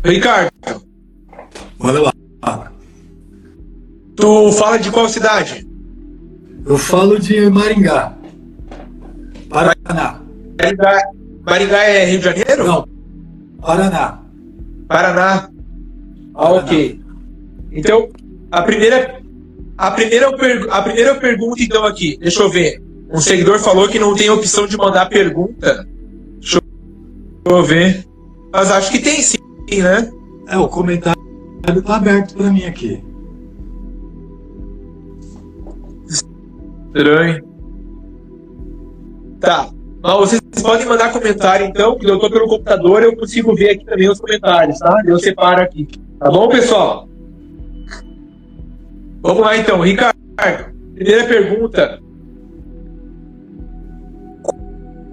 Ricardo, Manda lá. tu fala de qual cidade? Eu falo de Maringá, Paraná. Maringá é Rio de Janeiro? Não, Paraná. Paraná. Paraná. Ok. Então, a primeira pergunta, então, aqui. Deixa eu ver. Um seguidor falou que não tem opção de mandar pergunta. Deixa eu ver. Mas acho que tem sim, né? O comentário tá aberto para mim aqui. Estranho. Tá. Mas vocês podem mandar comentário, então, que eu tô pelo computador, eu consigo ver aqui também os comentários, tá? Eu separo aqui. Tá bom, pessoal? Vamos lá, então. Ricardo, primeira pergunta.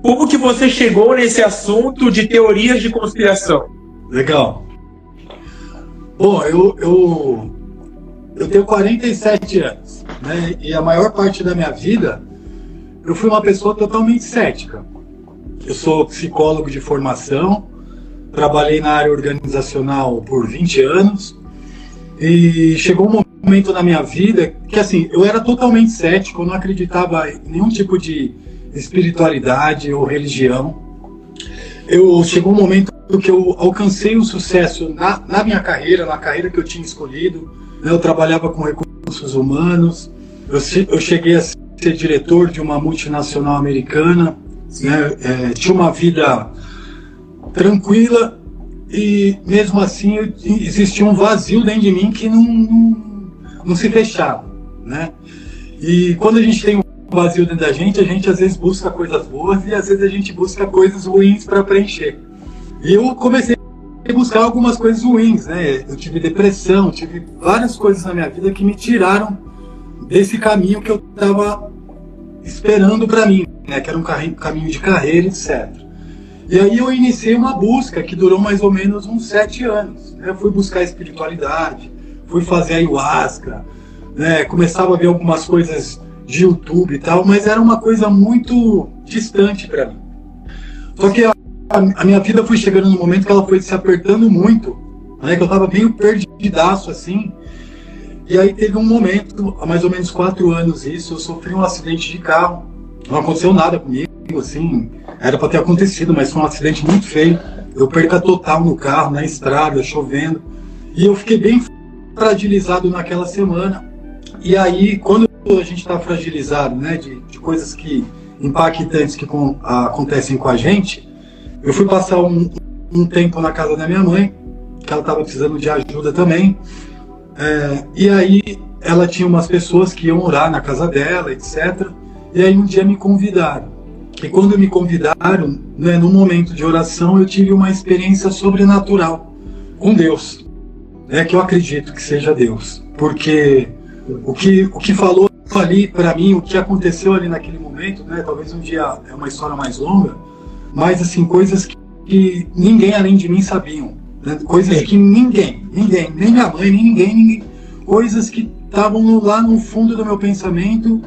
Como que você chegou nesse assunto de teorias de conspiração? Legal. Bom, eu tenho 47 anos, né? E a maior parte da minha vida eu fui uma pessoa totalmente cética. Eu sou psicólogo de formação, trabalhei na área organizacional por 20 anos e chegou um momento na minha vida que, assim, eu era totalmente cético, eu não acreditava em nenhum tipo de espiritualidade ou religião. Chegou um momento que eu alcancei o sucesso na minha carreira, na carreira que eu tinha escolhido, né? Eu trabalhava com recursos humanos, eu cheguei a ser diretor de uma multinacional americana, né? Tinha uma vida tranquila e mesmo assim existia um vazio dentro de mim que não se fechava, né? E quando a gente tem um vazio dentro da gente às vezes busca coisas boas e às vezes a gente busca coisas ruins para preencher. E eu comecei a buscar algumas coisas ruins, né? Eu tive depressão, tive várias coisas na minha vida que me tiraram desse caminho que eu estava esperando para mim, né? Que era um caminho de carreira, etc. E aí eu iniciei uma busca que durou mais ou menos uns 7 anos. Né? Eu fui buscar espiritualidade, fui fazer ayahuasca, né? Começava a ver algumas coisas de YouTube e tal, mas era uma coisa muito distante para mim. Só que a minha vida foi chegando num momento que ela foi se apertando muito, né? Que eu estava meio perdidaço assim. E aí teve um momento, há mais ou menos 4 anos isso, eu sofri um acidente de carro. Não aconteceu nada comigo, assim, era para ter acontecido, mas foi um acidente muito feio. Eu perca total no carro, na estrada, chovendo. E eu fiquei bem fragilizado naquela semana. E aí, quando a gente está fragilizado, né, de coisas impactantes que acontecem com a gente, eu fui passar um tempo na casa da minha mãe, que ela estava precisando de ajuda também. E aí ela tinha umas pessoas que iam orar na casa dela, etc. E aí um dia me convidaram. E quando me convidaram, né, no momento de oração, eu tive uma experiência sobrenatural com Deus, né, que eu acredito que seja Deus. Porque o que falou ali para mim, o que aconteceu ali naquele momento, né, talvez um dia é uma história mais longa, mas assim, coisas que ninguém além de mim sabiam. Coisas que ninguém, nem minha mãe, nem ninguém, coisas que estavam lá no fundo do meu pensamento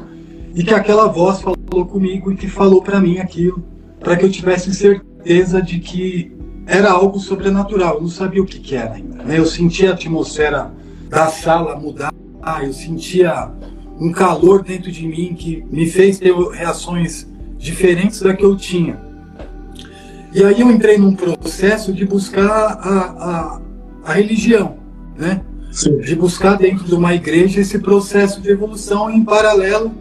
e que aquela voz falou comigo e que falou para mim aquilo, para que eu tivesse certeza de que era algo sobrenatural. Eu não sabia o que era ainda, né? Eu sentia a atmosfera da sala mudar, eu sentia um calor dentro de mim que me fez ter reações diferentes da que eu tinha. E aí eu entrei num processo de buscar a religião, né? Sim. De buscar dentro de uma igreja esse processo de evolução e, em paralelo,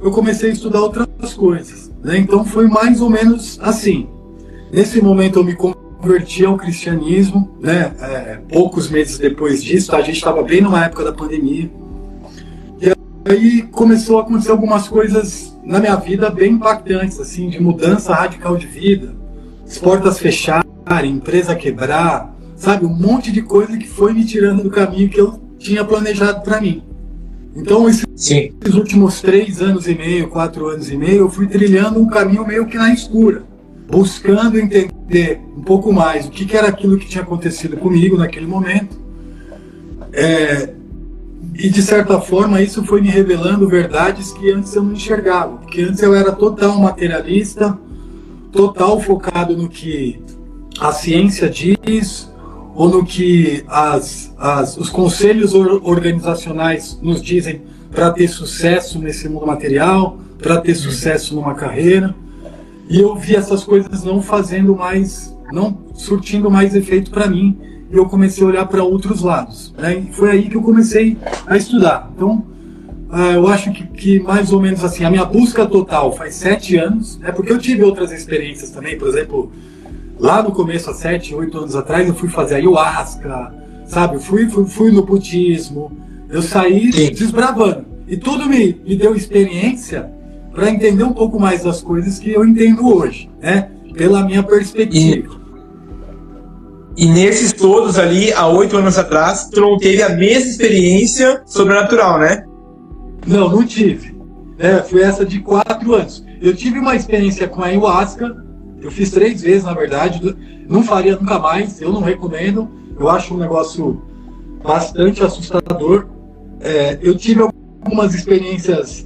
eu comecei a estudar outras coisas, né? Então foi mais ou menos assim. Nesse momento eu me converti ao cristianismo, né? Poucos meses depois disso, a gente estava bem numa época da pandemia. E aí começou a acontecer algumas coisas na minha vida bem impactantes, assim, de mudança radical de vida. As portas fecharem, empresa quebrar, sabe? Um monte de coisa que foi me tirando do caminho que eu tinha planejado para mim. Então, esses últimos 3 anos e meio, 4 anos e meio, eu fui trilhando um caminho meio que na escura, buscando entender um pouco mais o que era aquilo que tinha acontecido comigo naquele momento. E, de certa forma, isso foi me revelando verdades que antes eu não enxergava, porque antes eu era total materialista, total focado no que a ciência diz, ou no que os conselhos organizacionais nos dizem para ter sucesso nesse mundo material, para ter sucesso numa carreira. E eu vi essas coisas não surtindo mais efeito para mim, e eu comecei a olhar para outros lados, né? E foi aí que eu comecei a estudar. Então, eu acho que mais ou menos assim, a minha busca total faz 7 anos, porque eu tive outras experiências também. Por exemplo, lá no começo, há 7, 8 anos atrás, eu fui fazer ayahuasca, sabe? Eu fui no budismo, eu saí desbravando. E tudo me deu experiência para entender um pouco mais das coisas que eu entendo hoje, né? Pela minha perspectiva. E nesses todos ali, há 8 anos atrás, tu não teve a mesma experiência sobrenatural, né? Não tive. Foi essa de 4 anos. Eu tive uma experiência com a ayahuasca, eu fiz 3 vezes, na verdade, não faria nunca mais, eu não recomendo, eu acho um negócio bastante assustador. Eu tive algumas experiências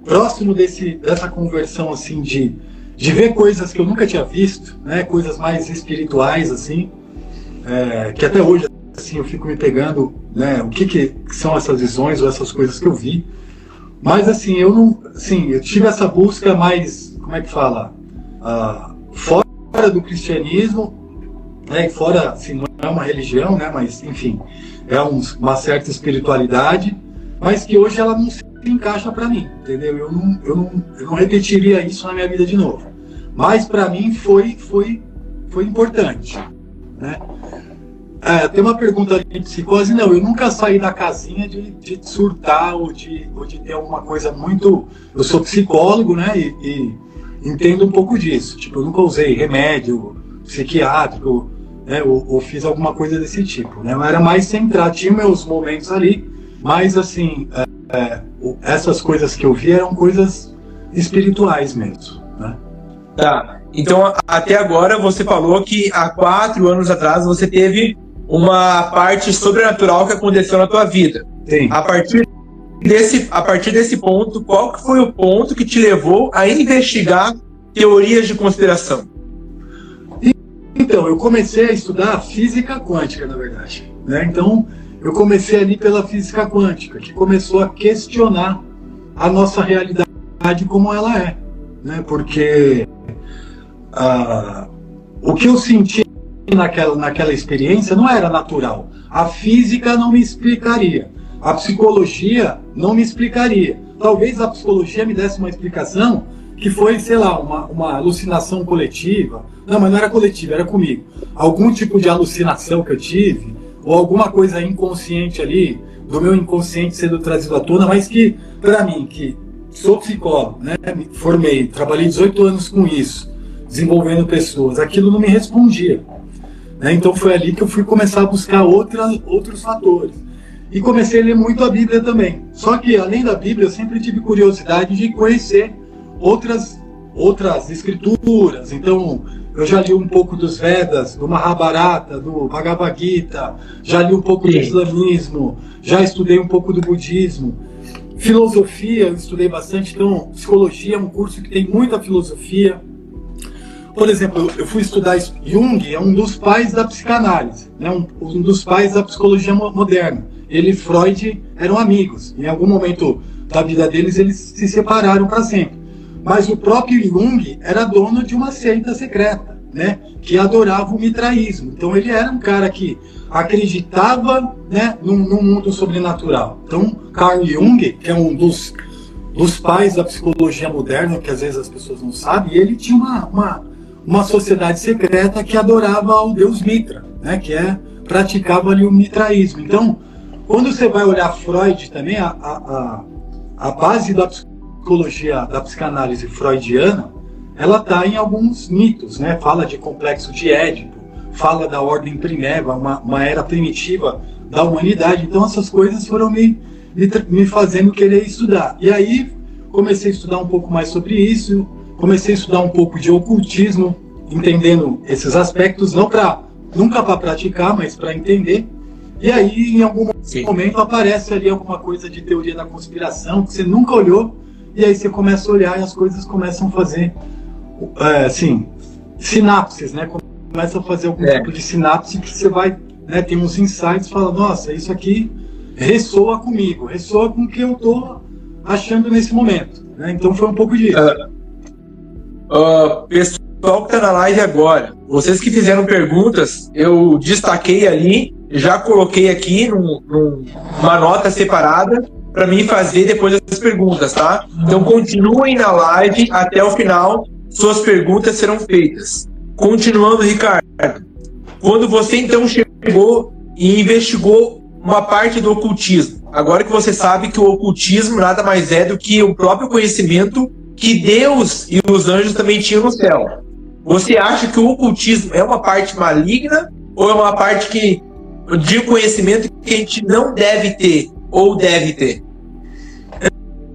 próximo dessa conversão, assim, de ver coisas que eu nunca tinha visto, né, coisas mais espirituais, assim, que até hoje, assim, eu fico me pegando, né, o que são essas visões ou essas coisas que eu vi. Mas, assim, eu tive essa busca mais, como é que fala, fora do cristianismo, né, e fora, assim, não é uma religião, né, mas, enfim, é uma certa espiritualidade, mas que hoje ela não se encaixa para mim, entendeu? Eu não repetiria isso na minha vida de novo. Mas para mim foi importante, né? Tem uma pergunta ali de psicose. Não, eu nunca saí da casinha de surtar ou de ter alguma coisa muito... Eu sou psicólogo, né? E entendo um pouco disso. Tipo, eu nunca usei remédio psiquiátrico, né? Ou fiz alguma coisa desse tipo, né? Eu era mais centrado, tinha meus momentos ali, mas assim, essas coisas que eu vi eram coisas espirituais mesmo, né? Tá. Então, até agora você falou que há 4 anos atrás você teve uma parte sobrenatural que aconteceu na tua vida. Sim. A partir desse ponto, qual que foi o ponto que te levou a investigar teorias de conspiração? Então, eu comecei a estudar física quântica, na verdade, né? Então, eu comecei ali pela física quântica, que começou a questionar a nossa realidade como ela é, né? Porque o que eu senti naquela experiência não era natural. A física não me explicaria, a psicologia não me explicaria. Talvez a psicologia me desse uma explicação que foi, sei lá, uma alucinação coletiva. Não, mas não era coletiva, era comigo. Algum tipo de alucinação que eu tive, ou alguma coisa inconsciente ali, do meu inconsciente sendo trazido à tona, mas que, para mim, que sou psicólogo, né, me formei, trabalhei 18 anos com isso, desenvolvendo pessoas, aquilo não me respondia, né? Então foi ali que eu fui começar a buscar outros fatores. E comecei a ler muito a Bíblia também. Só que, além da Bíblia, eu sempre tive curiosidade de conhecer outras escrituras. Então, eu já li um pouco dos Vedas, do Mahabharata, do Bhagavad Gita, já li um pouco do islamismo, já estudei um pouco do budismo. Filosofia, eu estudei bastante. Então, psicologia é um curso que tem muita filosofia. Por exemplo, eu fui estudar Jung, é um dos pais da psicanálise, né? um dos pais da psicologia moderna. Ele e Freud eram amigos. Em algum momento da vida deles, eles se separaram para sempre. Mas o próprio Jung era dono de uma seita secreta, né, que adorava o mitraísmo. Então ele era um cara que acreditava, né, num mundo sobrenatural. Então Carl Jung, que é um dos pais da psicologia moderna, que às vezes as pessoas não sabem, ele tinha uma sociedade secreta que adorava o deus Mitra, né, que praticava ali o mitraísmo. Então, quando você vai olhar Freud também, a base da psicologia, da psicanálise freudiana, ela está em alguns mitos, né? Fala de complexo de Édipo, fala da ordem primeva, uma era primitiva da humanidade. Então essas coisas foram me fazendo querer estudar. E aí comecei a estudar um pouco mais sobre isso, comecei a estudar um pouco de ocultismo, entendendo esses aspectos, nunca para praticar, mas para entender. E aí, em algum momento, aparece ali alguma coisa de teoria da conspiração que você nunca olhou, e aí você começa a olhar e as coisas começam a fazer, sinapses, né? Começa a fazer algum tipo de sinapse que você vai né, tem uns insights, fala, nossa, isso aqui ressoa comigo, ressoa com o que eu estou achando nesse momento, né? Então foi um pouco disso. Pessoal que está na live agora, vocês que fizeram perguntas, eu destaquei ali, já coloquei aqui numa nota separada para mim fazer depois as perguntas, tá? Então continuem na live até o final, suas perguntas serão feitas. Continuando, Ricardo, quando você então chegou e investigou uma parte do ocultismo, agora que você sabe que o ocultismo nada mais é do que o próprio conhecimento que Deus e os anjos também tinham no céu, você acha que o ocultismo é uma parte maligna ou é uma parte de conhecimento que a gente não deve ter ou deve ter?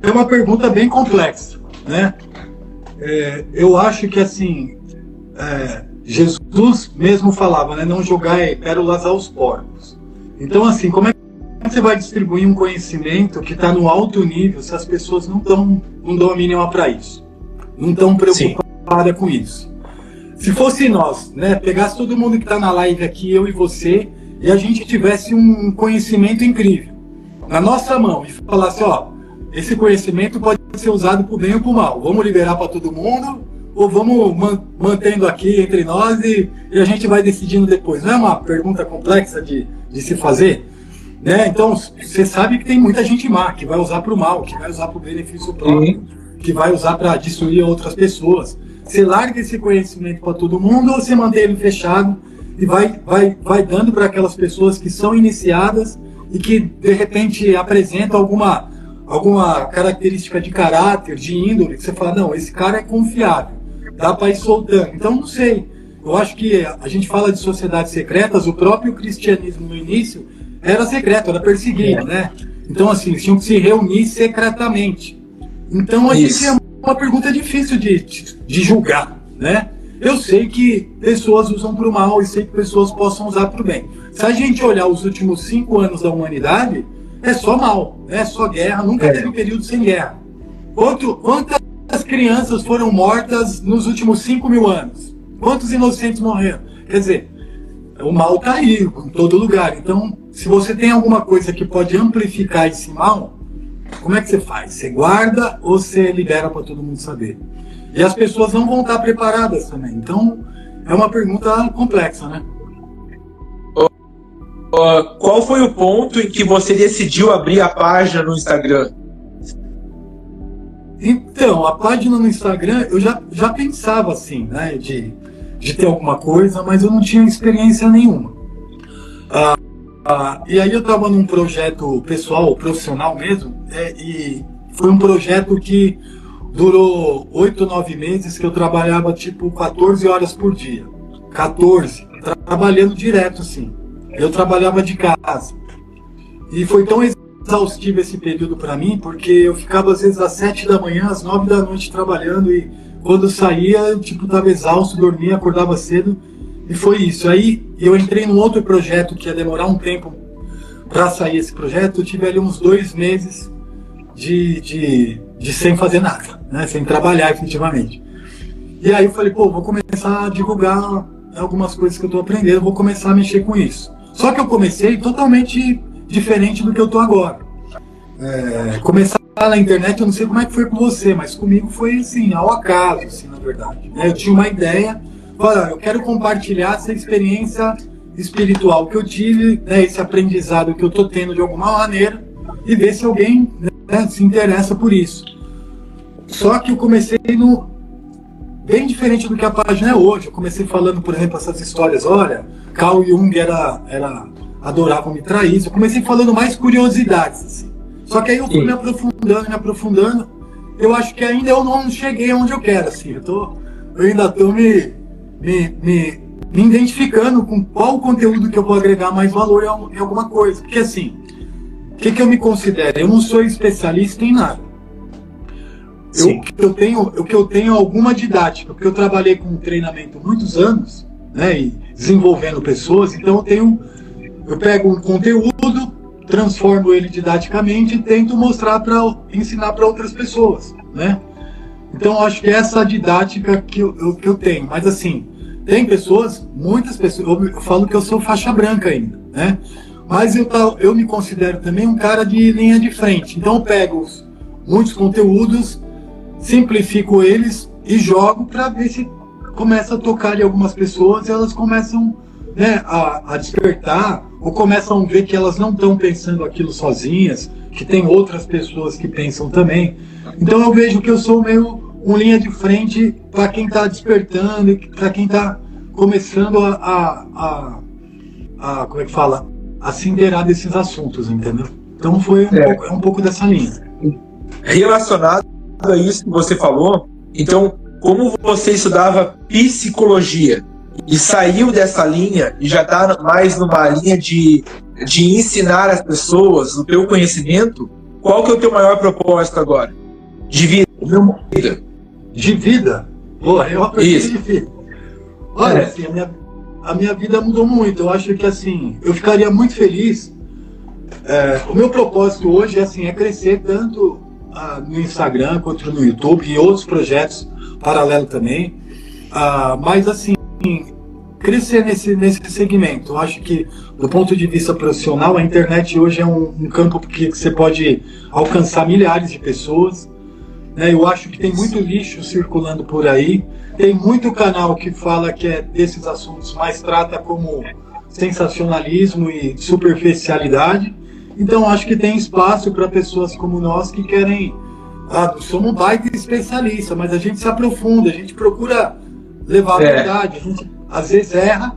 É uma pergunta bem complexa, né? Eu acho que assim, Jesus mesmo falava, né? Não jogai pérolas aos porcos. Então assim, como é que você vai distribuir um conhecimento que está no alto nível se as pessoas não dão a mínima para isso? Não estão preocupadas com isso. Se fosse nós, né? Pegasse todo mundo que está na live aqui, eu e você, e a gente tivesse um conhecimento incrível na nossa mão e falasse, ó, esse conhecimento pode ser usado para o bem ou para o mal. Vamos liberar para todo mundo ou vamos mantendo aqui entre nós e a gente vai decidindo depois? Não é uma pergunta complexa de se fazer? Né? Então, você sabe que tem muita gente má, que vai usar para o mal, que vai usar para o benefício próprio, que vai usar para destruir outras pessoas. Você larga esse conhecimento para todo mundo ou você mantém ele fechado e vai dando para aquelas pessoas que são iniciadas e que, de repente, apresentam alguma característica de caráter, de índole, que você fala, não, esse cara é confiável, dá para ir soltando. Então, não sei. Eu acho que a gente fala de sociedades secretas, o próprio cristianismo no início era secreto, era perseguido, né? Então, assim, eles tinham que se reunir secretamente. Então, a gente é uma pergunta difícil de julgar, né? Eu sei que pessoas usam para o mal e sei que pessoas possam usar para o bem. Se a gente olhar os últimos 5 anos da humanidade, é só mal, é só guerra, nunca teve um período sem guerra. Quantas crianças foram mortas nos últimos 5.000 anos? Quantos inocentes morreram? Quer dizer, o mal está aí, em todo lugar. Então, se você tem alguma coisa que pode amplificar esse mal, como é que você faz? Você guarda ou você libera para todo mundo saber? E as pessoas não vão estar preparadas também. Então, é uma pergunta complexa, né? Qual foi o ponto em que você decidiu abrir a página no Instagram? Então, a página no Instagram, eu já pensava assim, né? De ter alguma coisa, mas eu não tinha experiência nenhuma. E aí eu estava num projeto pessoal, profissional mesmo, e foi um projeto que durou 8, 9 meses, que eu trabalhava tipo 14 horas por dia. 14, trabalhando direto assim. Eu trabalhava de casa. E foi tão exaustivo esse período para mim, porque eu ficava às vezes às 7 da manhã, às 9 da noite trabalhando, e quando eu saía, eu tipo, estava exausto, dormia, acordava cedo, e foi isso. Aí eu entrei num outro projeto que ia demorar um tempo para sair esse projeto. Eu tive ali uns 2 meses de sem fazer nada, né? Sem trabalhar efetivamente. E aí eu falei, pô, vou começar a divulgar algumas coisas que eu estou aprendendo, vou começar a mexer com isso. Só que eu comecei totalmente diferente do que eu estou agora. Começar na internet, eu não sei como é que foi com você, mas comigo foi assim, ao acaso, assim, na verdade. Eu tinha uma ideia, eu quero compartilhar essa experiência espiritual que eu tive, né, esse aprendizado que eu estou tendo de alguma maneira, e ver se alguém, né, se interessa por isso. Só que eu comecei bem diferente do que a página é hoje. Eu comecei falando, por exemplo, essas histórias, olha, Carl Jung adorava me trair. Eu comecei falando mais curiosidades, assim. Só que aí eu fui me aprofundando. Eu acho que ainda eu não cheguei onde eu quero, assim. Eu ainda estou me identificando com qual conteúdo que eu vou agregar mais valor em alguma coisa. Porque assim, o que eu me considero? Eu não sou especialista em nada. O que eu tenho é alguma didática, porque eu trabalhei com treinamento muitos anos, né, e desenvolvendo pessoas, então eu pego um conteúdo, transformo ele didaticamente e tento mostrar ensinar para outras pessoas, né? Então eu acho que é essa didática que eu tenho. Mas assim, tem pessoas, muitas pessoas, eu falo que eu sou faixa branca ainda, né? Mas eu me considero também um cara de linha de frente. Então eu pego muitos conteúdos, simplifico eles e jogo para ver se começa a tocar em algumas pessoas e elas começam, né, a despertar, ou começam a ver que elas não estão pensando aquilo sozinhas, que tem outras pessoas que pensam também. Então eu vejo que eu sou meio um linha de frente para quem está despertando e para quem está começando como é que fala? A se inteirar desses assuntos, entendeu? Então foi um pouco dessa linha. Relacionado a isso que você falou, então, como você estudava psicologia e saiu dessa linha e já está mais numa linha de ensinar as pessoas o teu conhecimento, qual que é o teu maior propósito agora? De vida? De vida? Porra, eu aprendi de vida. Olha, assim, a minha vida mudou muito. Eu acho que, assim, eu ficaria muito feliz. O meu propósito hoje é crescer tanto no Instagram quanto no YouTube e outros projetos paralelos também. Mas, assim, crescer nesse segmento. Eu acho que, do ponto de vista profissional, a internet hoje é um campo que você pode alcançar milhares de pessoas. Eu acho que tem muito lixo circulando por aí. Tem muito canal que fala que é desses assuntos, mas trata como sensacionalismo e superficialidade. Então acho que tem espaço para pessoas como nós que querem... somos um baita especialista, mas a gente se aprofunda, a gente procura levar a verdade. A gente às vezes erra,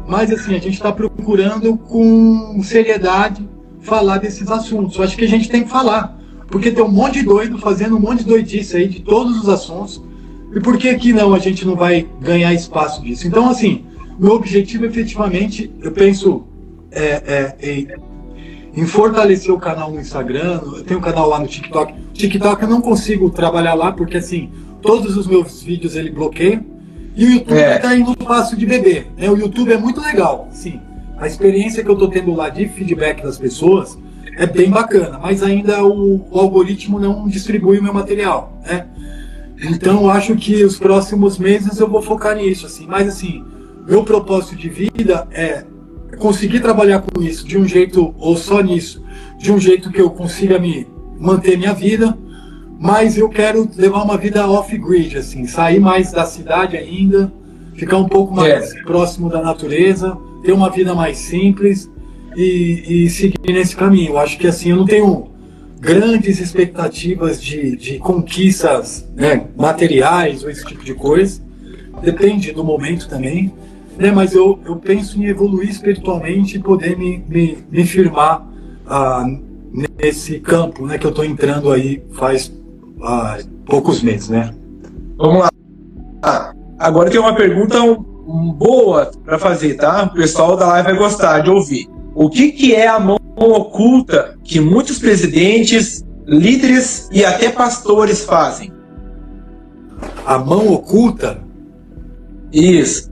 mas assim, a gente está procurando com seriedade falar desses assuntos. Eu acho que a gente tem que falar. Porque tem um monte de doido fazendo um monte de doidice aí de todos os assuntos. E por que não a gente não vai ganhar espaço disso? Então, assim, meu objetivo efetivamente, eu penso em fortalecer o canal no Instagram. Eu tenho um canal lá no TikTok. TikTok eu não consigo trabalhar lá porque, assim, todos os meus vídeos ele bloqueia. E o YouTube está indo no passo de bebê. O YouTube é muito legal, sim. A experiência que eu estou tendo lá de feedback das pessoas é bem bacana, mas ainda o algoritmo não distribui o meu material, né? Então eu acho que os próximos meses eu vou focar nisso, assim. Mas assim, meu propósito de vida é conseguir trabalhar com isso de um jeito, ou só nisso, de um jeito que eu consiga me manter minha vida, mas eu quero levar uma vida off-grid, assim, sair mais da cidade ainda, ficar um pouco mais próximo da natureza, ter uma vida mais simples, e seguir nesse caminho. Eu acho que assim, eu não tenho grandes expectativas de conquistas, né, materiais ou esse tipo de coisa. Depende do momento também, né, mas eu penso em evoluir espiritualmente e poder me firmar nesse campo, né, que eu estou entrando aí faz poucos meses, né? Vamos lá. Agora tem uma pergunta boa para fazer, tá? O pessoal da live vai gostar de ouvir. O que é a mão oculta que muitos presidentes, líderes e até pastores fazem? A mão oculta? Isso.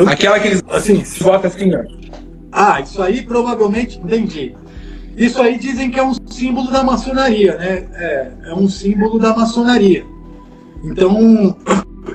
Aquela que eles assim, botam assim, ó. Isso aí provavelmente, entendi. Isso aí dizem que é um símbolo da maçonaria, né? É um símbolo da maçonaria. Então,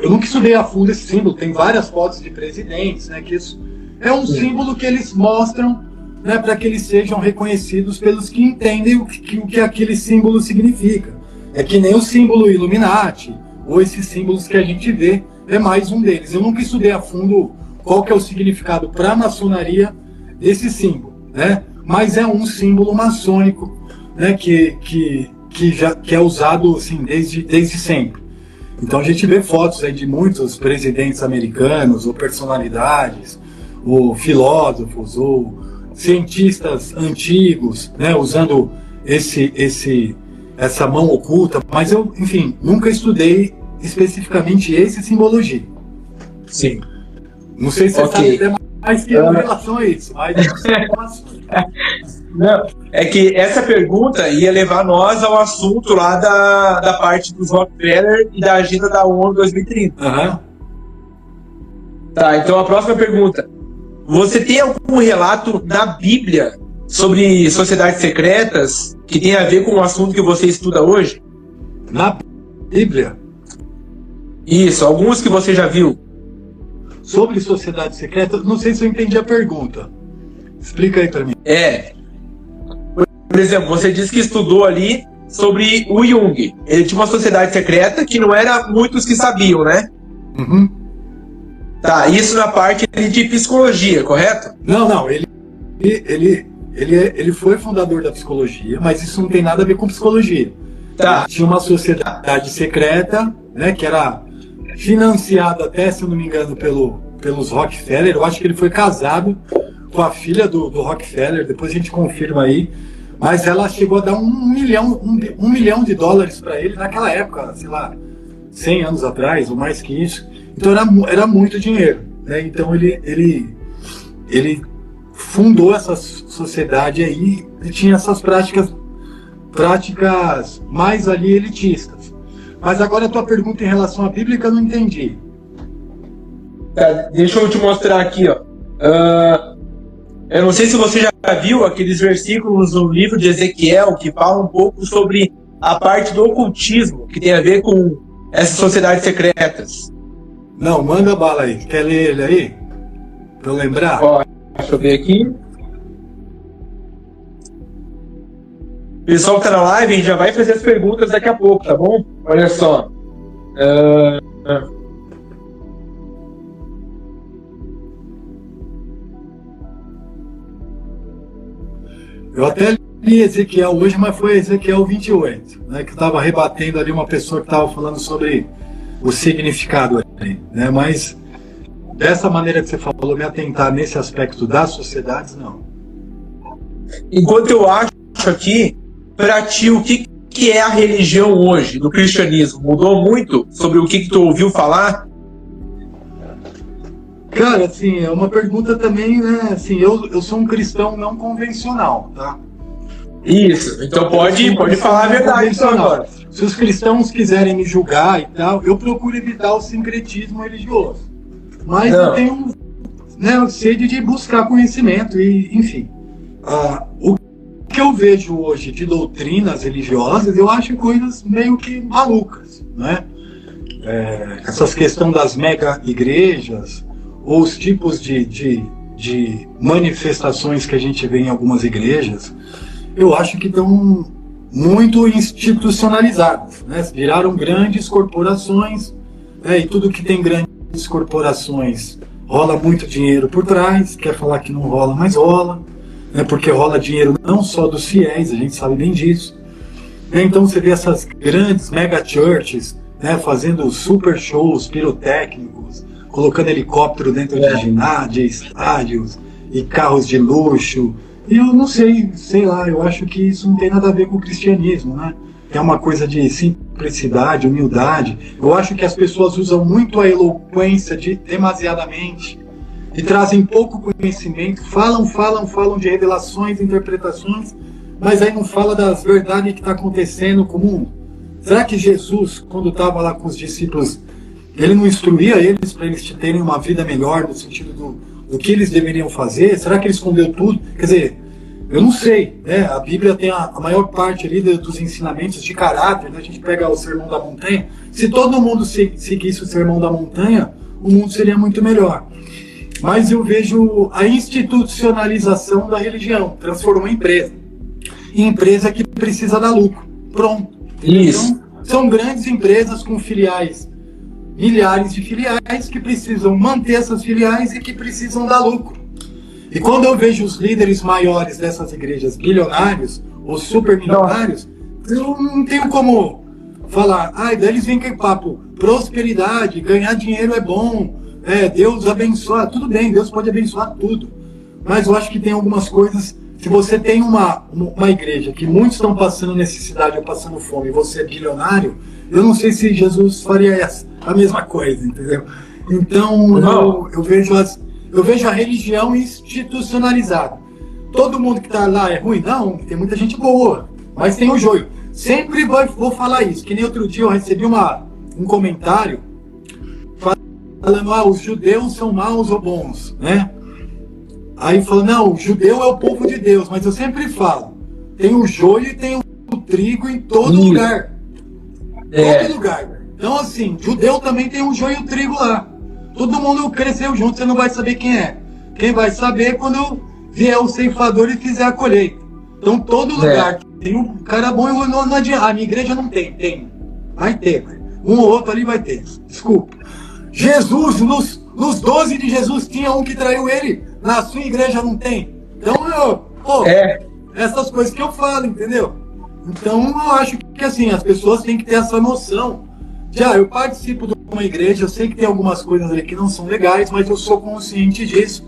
eu nunca estudei a fundo esse símbolo. Tem várias fotos de presidentes, né? Que isso é um símbolo que eles mostram, né, para que eles sejam reconhecidos pelos que entendem o que aquele símbolo significa. É que nem o símbolo Illuminati, ou esses símbolos que a gente vê, é mais um deles. Eu nunca estudei a fundo qual que é o significado para a maçonaria desse símbolo, né? Mas é um símbolo maçônico, né, que é usado assim, desde sempre. Então a gente vê fotos aí de muitos presidentes americanos, ou personalidades, ou filósofos, ou cientistas antigos, né, usando essa mão oculta, mas eu, enfim, nunca estudei especificamente esse simbologia. Sim. Não sei se você sabe até mais que eu em relação a isso, mas não, é que essa pergunta ia levar nós ao assunto lá da parte dos Rockefeller e da agenda da ONU 2030. Uhum. Tá, então a próxima pergunta. Você tem algum relato na Bíblia sobre sociedades secretas que tem a ver com o assunto que você estuda hoje? Na Bíblia? Isso, alguns que você já viu. Sobre sociedade secreta, não sei se eu entendi a pergunta. Explica aí pra mim. Por exemplo, você disse que estudou ali sobre o Jung. Ele tinha uma sociedade secreta que não era muitos que sabiam, né? Uhum. Tá, isso na parte de psicologia, correto? Não, ele foi fundador da psicologia, mas isso não tem nada a ver com psicologia. Tá. Ele tinha uma sociedade secreta, né, que era financiada até, se eu não me engano, pelos Rockefeller. Eu acho que ele foi casado com a filha do Rockefeller, depois a gente confirma aí. Mas ela chegou a dar $1 milhão para ele naquela época, sei lá, 100 anos atrás, ou mais que isso. Então era muito dinheiro, né? Então ele fundou essa sociedade aí e tinha essas práticas mais ali elitistas. Mas agora a tua pergunta em relação à Bíblia eu não entendi. Tá, deixa eu te mostrar aqui, ó. Eu não sei se você já viu aqueles versículos no livro de Ezequiel que falam um pouco sobre a parte do ocultismo, que tem a ver com essas sociedades secretas. Não, manda bala aí. Quer ler ele aí? Pra eu lembrar? Ó, deixa eu ver aqui. O pessoal que tá na live, a gente já vai fazer as perguntas daqui a pouco, tá bom? Olha só. Eu até li Ezequiel hoje, mas foi Ezequiel 28, né, que estava rebatendo ali uma pessoa que estava falando sobre o significado ali, né, mas dessa maneira que você falou, me atentar nesse aspecto das sociedades, não. Enquanto eu acho aqui, para ti, o que é a religião hoje, no cristianismo? Mudou muito sobre o que tu ouviu falar? Cara, assim, é uma pergunta também, né, assim, eu sou um cristão não convencional, tá? Isso, então pode falar a verdade então agora. Se os cristãos quiserem me julgar e tal, eu procuro evitar o sincretismo religioso. Mas eu tenho, né, sede de buscar conhecimento e, enfim. O que eu vejo hoje de doutrinas religiosas, eu acho coisas meio que malucas, né? Essas questões das mega igrejas, ou os tipos de manifestações que a gente vê em algumas igrejas, eu acho que estão muito institucionalizadas, né? Viraram grandes corporações, né? E tudo que tem grandes corporações rola muito dinheiro por trás. Quer falar que não rola, mas rola, né? Porque rola dinheiro não só dos fiéis, a gente sabe bem disso, né? Então você vê essas grandes mega churches, né, fazendo super shows pirotécnicos, colocando helicóptero dentro de ginásios, estádios e carros de luxo. E eu não sei lá, eu acho que isso não tem nada a ver com o cristianismo, né? É uma coisa de simplicidade, humildade. Eu acho que as pessoas usam muito a eloquência demasiadamente e trazem pouco conhecimento, falam de revelações, interpretações, mas aí não fala das verdades que está acontecendo com o mundo. Será que Jesus, quando estava lá com os discípulos, ele não instruía eles para eles terem uma vida melhor, no sentido do que eles deveriam fazer? Será que ele escondeu tudo? Quer dizer, eu não sei, né? A Bíblia tem a maior parte ali dos ensinamentos de caráter, né? A gente pega o Sermão da Montanha. Se todo mundo seguisse o Sermão da Montanha, o mundo seria muito melhor. Mas eu vejo a institucionalização da religião, transformou em empresa. Em empresa que precisa dar lucro. Pronto. Isso. Então, são grandes empresas com filiais, milhares de filiais, que precisam manter essas filiais e que precisam dar lucro. E quando eu vejo os líderes maiores dessas igrejas bilionários ou supermilionários, eu não tenho como falar, daí eles vêm com papo, prosperidade, ganhar dinheiro é bom, Deus abençoa, tudo bem, Deus pode abençoar tudo, mas eu acho que tem algumas coisas. Se você tem uma igreja que muitos estão passando necessidade ou passando fome e você é bilionário, eu não sei se Jesus faria a mesma coisa, entendeu? Então eu vejo a religião institucionalizada. Todo mundo que está lá é ruim? Não, tem muita gente boa, mas tem o joio. Sempre vou falar isso, que nem outro dia eu recebi um comentário falando, os judeus são maus ou bons, né? Aí falou, não, o judeu é o povo de Deus, mas eu sempre falo, tem o joio e tem o trigo em todo lugar. Todo lugar. Então, assim, judeu também tem o joio e o trigo lá. Todo mundo cresceu junto, você não vai saber quem é. Quem vai saber é quando vier o ceifador e fizer a colheita. Então todo lugar que tem um cara bom, não adianta. A minha igreja não tem. Vai ter, um ou outro ali vai ter. Desculpa. Jesus, nos 12 de Jesus tinha um que traiu ele, na sua igreja não tem. Então, essas coisas que eu falo, entendeu? Então eu acho que assim, as pessoas têm que ter essa noção. Eu participo de uma igreja, eu sei que tem algumas coisas ali que não são legais, mas eu sou consciente disso.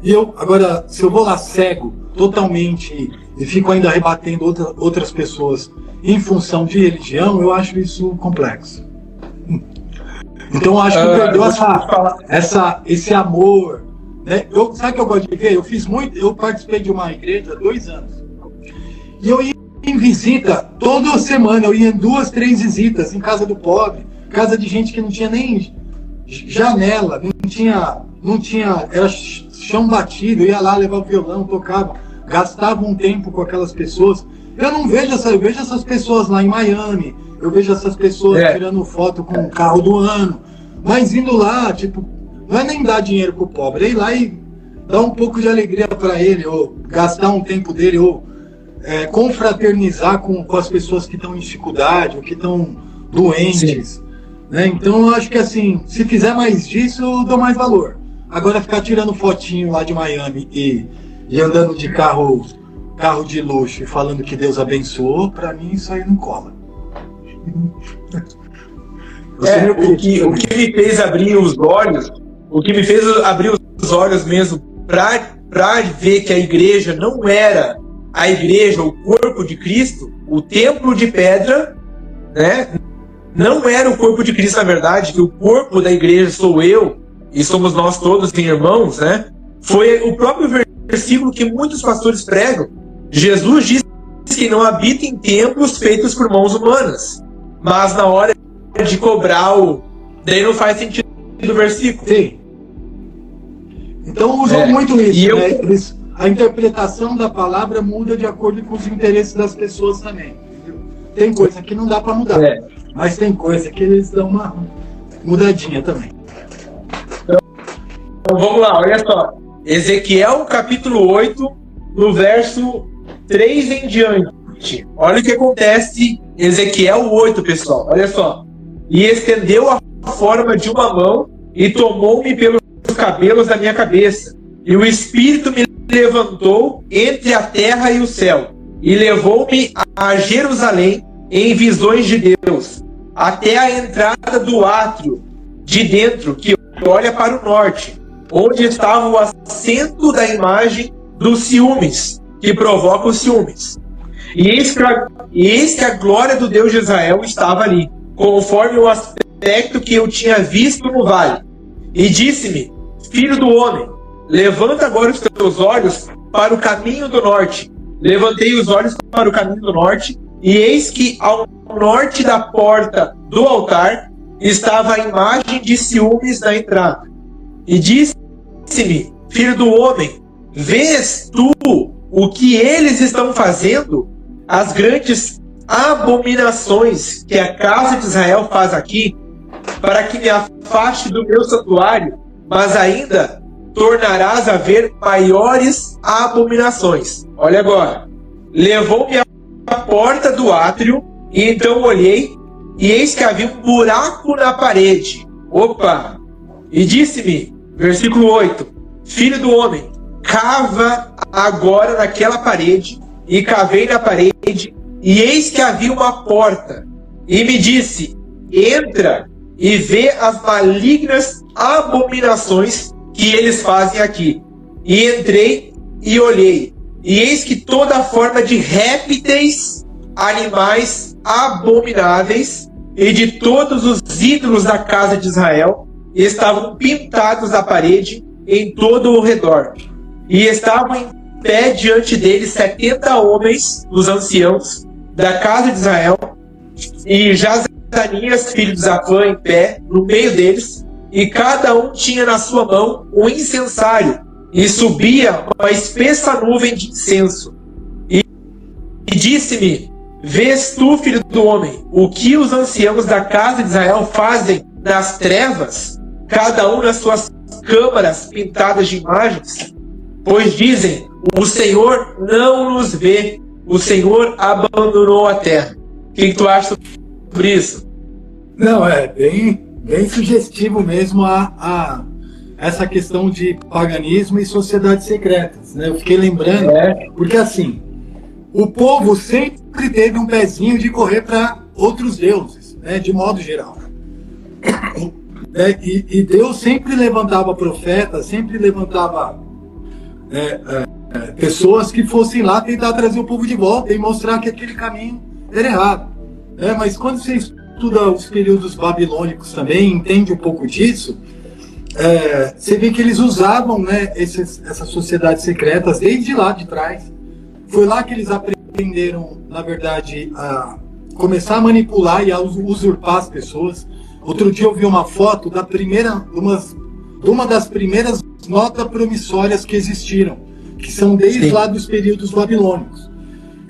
E agora, se eu vou lá cego, totalmente, e fico ainda rebatendo outras pessoas em função de religião, eu acho isso complexo. Então eu acho que perdeu esse amor. Né? Sabe o que eu gosto de ver? Eu participei de uma igreja há 2 anos. E eu ia em visita toda semana, eu ia em 2, 3 visitas em casa do pobre, casa de gente que não tinha nem janela, não tinha, era chão batido, eu ia lá, levava o violão, tocava, gastava um tempo com aquelas pessoas. Eu vejo essas pessoas lá em Miami, eu vejo essas pessoas tirando foto com o carro do ano, mas indo lá, tipo, não é nem dar dinheiro pro pobre, é ir lá e dar um pouco de alegria para ele, ou gastar um tempo dele, ou confraternizar com as pessoas que estão em dificuldade, ou que estão doentes. Né? Então eu acho que assim, se fizer mais disso, eu dou mais valor. Agora ficar tirando fotinho lá de Miami e andando de carro de luxo e falando que Deus abençoou, pra mim isso aí não cola. O que me fez abrir os olhos mesmo pra ver que a igreja não era a igreja, o corpo de Cristo, o templo de pedra, né? Não era o corpo de Cristo, na verdade, que o corpo da igreja sou eu e somos nós todos irmãos, né? Foi o próprio versículo que muitos pastores pregam. Jesus disse que não habita em templos feitos por mãos humanas, mas na hora de cobrar daí não faz sentido o versículo. Sim. Então usam muito isso, né? A interpretação da palavra muda de acordo com os interesses das pessoas também. Entendeu? Tem coisa que não dá para mudar, mas tem coisa que eles dão uma mudadinha também. Então vamos lá, olha só. Ezequiel capítulo 8, no verso 3 em diante. Olha o que acontece em Ezequiel 8, pessoal. Olha só. E estendeu a forma de uma mão e tomou-me pelos cabelos da minha cabeça. E o Espírito me levantou entre a terra e o céu. E levou-me a Jerusalém em visões de Deus, até a entrada do átrio de dentro, que olha para o norte, onde estava o assento da imagem dos ciúmes, que provoca os ciúmes. E eis que a glória do Deus de Israel estava ali, conforme o aspecto que eu tinha visto no vale. E disse-me: filho do homem, levanta agora os teus olhos para o caminho do norte. Levantei os olhos para o caminho do norte, e eis que ao norte da porta do altar estava a imagem de ciúmes na entrada. E disse-me: filho do homem, vês tu o que eles estão fazendo? As grandes abominações que a casa de Israel faz aqui, para que me afaste do meu santuário, mas ainda tornarás a ver maiores abominações. Olha agora. Levou-me à porta do átrio, e então olhei, e eis que havia um buraco na parede. Opa! E disse-me, versículo 8, filho do homem, cava agora naquela parede. E cavei na parede, e eis que havia uma porta. E me disse: entra e vê as malignas abominações que eles fazem aqui. E entrei e olhei, e eis que toda forma de répteis, animais abomináveis, e de todos os ídolos da casa de Israel estavam pintados na parede em todo o redor. E estavam em pé diante deles 70 homens, os anciãos da casa de Israel, e Jazanias, filho de Zafã, em pé no meio deles, e cada um tinha na sua mão um incensário, e subia uma espessa nuvem de incenso. E disse-me: vês tu, filho do homem, o que os anciãos da casa de Israel fazem nas trevas, cada um nas suas câmaras pintadas de imagens? Pois dizem, o Senhor não nos vê, o Senhor abandonou a terra. O que tu acha sobre isso? Não, é bem sugestivo mesmo a essa questão de paganismo e sociedades secretas, né? Eu fiquei lembrando, porque assim, o povo sempre teve um pezinho de correr para outros deuses, né? De modo geral. E Deus sempre levantava profetas, sempre levantava pessoas que fossem lá tentar trazer o povo de volta e mostrar que aquele caminho era errado. Mas quando você estuda os períodos babilônicos também, entende um pouco disso, você vê que eles usavam, né, essas sociedades secretas desde lá de trás. Foi lá que eles aprenderam, na verdade, a começar a manipular e a usurpar as pessoas. Outro dia eu vi uma foto de uma das primeiras notas promissórias que existiram, que são desde lá dos períodos babilônicos.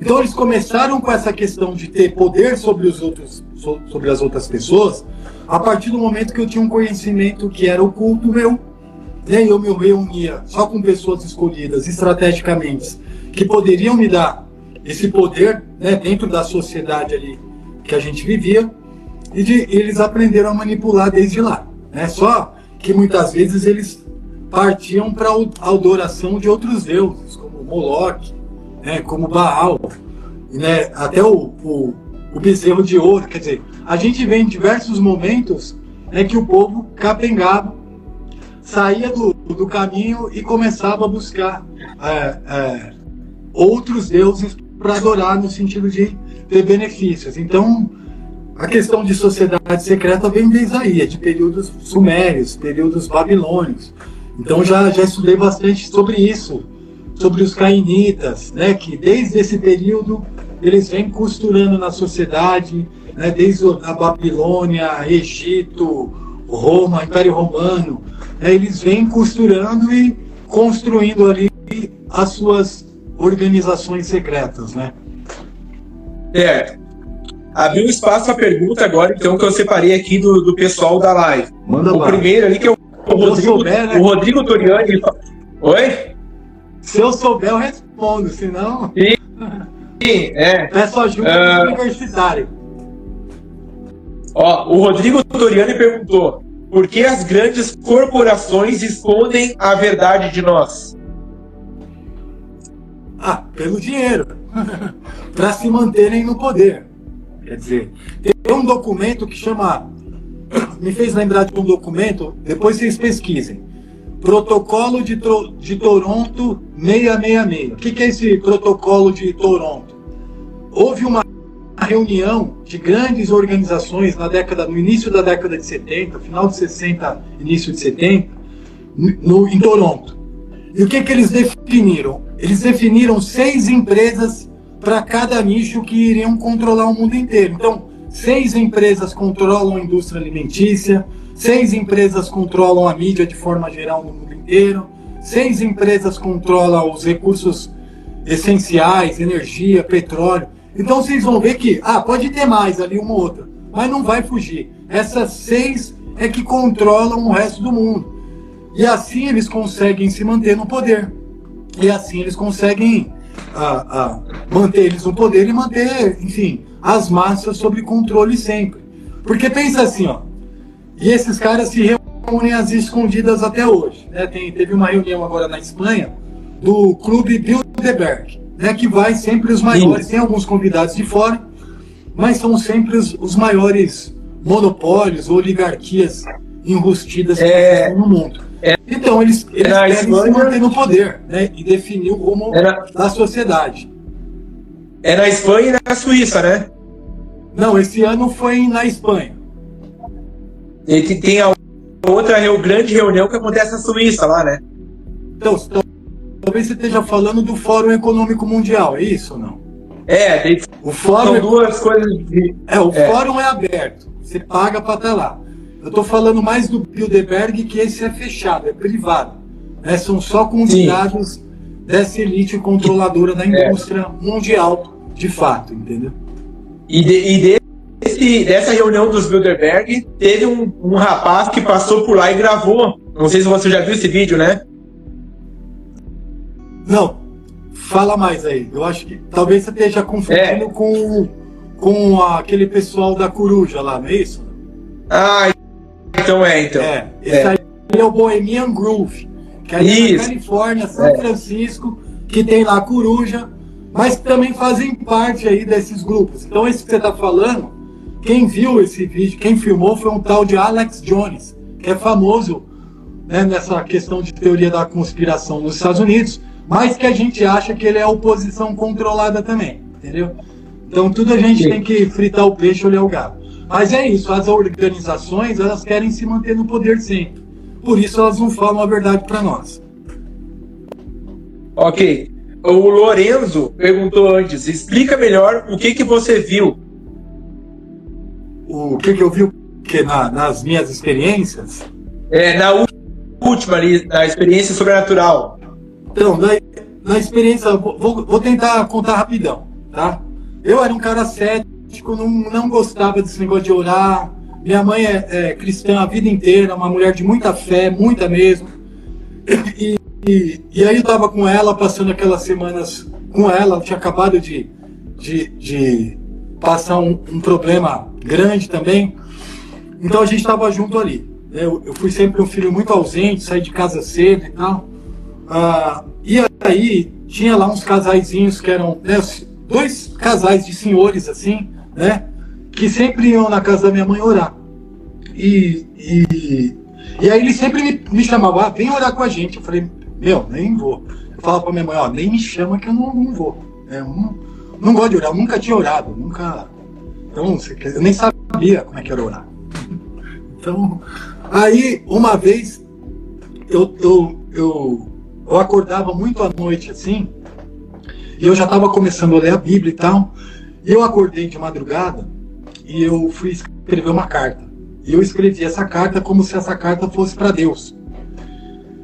Então eles começaram com essa questão de ter poder sobre as outras pessoas, a partir do momento que eu tinha um conhecimento que era oculto meu, né, e eu me reunia só com pessoas escolhidas estrategicamente, que poderiam me dar esse poder, né, dentro da sociedade ali que a gente vivia, e eles aprenderam a manipular desde lá, né? Só que muitas vezes eles partiam para a adoração de outros deuses, como Moloque, né, como Baal, né, até o bezerro de ouro. Quer dizer, a gente vê em diversos momentos, né, que o povo capengava, saía do caminho e começava a buscar outros deuses para adorar, no sentido de ter benefícios. Então, a questão de sociedade secreta vem desde aí, de períodos sumérios, períodos babilônicos. Então já estudei bastante sobre isso, sobre os cainitas, né, que desde esse período eles vêm costurando na sociedade, né, desde a Babilônia, Egito, Roma, Império Romano, né, eles vêm costurando e construindo ali as suas organizações secretas, né? Certo. Abriu espaço a pergunta agora, então, que eu separei aqui do pessoal da live. Manda o primeiro ali, que é né? o Rodrigo Toriani. Oi? Se eu souber, eu respondo, senão... Sim, Peço ajuda do universitário. Ó, o Rodrigo Toriani perguntou: por que as grandes corporações escondem a verdade de nós? Pelo dinheiro. Para se manterem no poder. Quer dizer, tem um documento que chama... Me fez lembrar de um documento, depois vocês pesquisem. Protocolo de Toronto 666. O que é esse Protocolo de Toronto? Houve uma reunião de grandes organizações no início da década de 70, final de 60, início de 70, em Toronto. E o que eles definiram? Eles definiram 6 empresas para cada nicho que iriam controlar o mundo inteiro. Então, 6 empresas controlam a indústria alimentícia, 6 empresas controlam a mídia de forma geral no mundo inteiro, 6 empresas controlam os recursos essenciais, energia, petróleo. Então vocês vão ver que, pode ter mais ali uma ou outra, mas não vai fugir. Essas 6 é que controlam o resto do mundo. E assim eles conseguem se manter no poder. E assim eles conseguem manter eles no poder e manter, enfim, as massas sob controle sempre. Porque pensa assim, e esses caras se reúnem às escondidas até hoje, né? Teve uma reunião agora na Espanha do Clube Bilderberg, né? Que vai sempre os maiores. Sim. Tem alguns convidados de fora, mas são sempre os maiores monopólios, oligarquias enrustidas no mundo. Então eles querem se manter no poder, né? E definir o rumo da sociedade. É na Espanha e na Suíça, né? Não, esse ano foi na Espanha. E tem a outra grande reunião que acontece na Suíça lá, né? Então, talvez você esteja falando do Fórum Econômico Mundial, é isso ou não? O fórum são duas coisas. O fórum é aberto, você paga para estar lá. Eu estou falando mais do Bilderberg, que esse é fechado, é privado. Né? São só convidados dessa elite controladora da indústria mundial, de fato, entendeu? E dessa reunião dos Bilderberg, teve um rapaz que passou por lá e gravou. Não sei se você já viu esse vídeo, né? Não, fala mais aí. Eu acho que talvez você esteja confundindo com aquele pessoal da Coruja lá, não é isso? Ah, então. Esse aí é o Bohemian Groove, que aí é na Califórnia, São Francisco, que tem lá a Coruja, mas que também fazem parte aí desses grupos. Então esse que você está falando, quem viu esse vídeo, quem filmou foi um tal de Alex Jones, que é famoso, né, nessa questão de teoria da conspiração nos Estados Unidos, mas que a gente acha que ele é oposição controlada também, entendeu? Então tudo a gente tem que fritar o peixe e olhar o gato. Mas é isso, as organizações, elas querem se manter no poder sempre. Por isso elas não falam a verdade para nós. Ok. O Lorenzo perguntou antes, explica melhor o que você viu. O que eu vi nas minhas experiências? Na última ali, na experiência sobrenatural. Então, na experiência, vou tentar contar rapidão, tá? Eu era um cara cético, não gostava desse negócio de orar. Minha mãe é cristã a vida inteira, uma mulher de muita fé, muita mesmo. E aí eu tava com ela, passando aquelas semanas com ela, eu tinha acabado de passar um problema grande também. Então a gente tava junto ali. Eu fui sempre um filho muito ausente, saí de casa cedo e tal. E aí tinha lá uns casaizinhos que eram, né, 2 casais de senhores assim, né, que sempre iam na casa da minha mãe orar. E aí eles sempre me chamavam, vem orar com a gente. Eu falei, nem vou. Eu falava pra minha mãe, nem me chama que eu não vou. Eu não gosto de orar, eu nunca tinha orado, nunca. Então, eu nem sabia como é que era orar. Então, aí uma vez eu acordava muito à noite assim, e eu já estava começando a ler a Bíblia e tal, e eu acordei de madrugada e eu fui escrever uma carta. E eu escrevi essa carta como se essa carta fosse para Deus.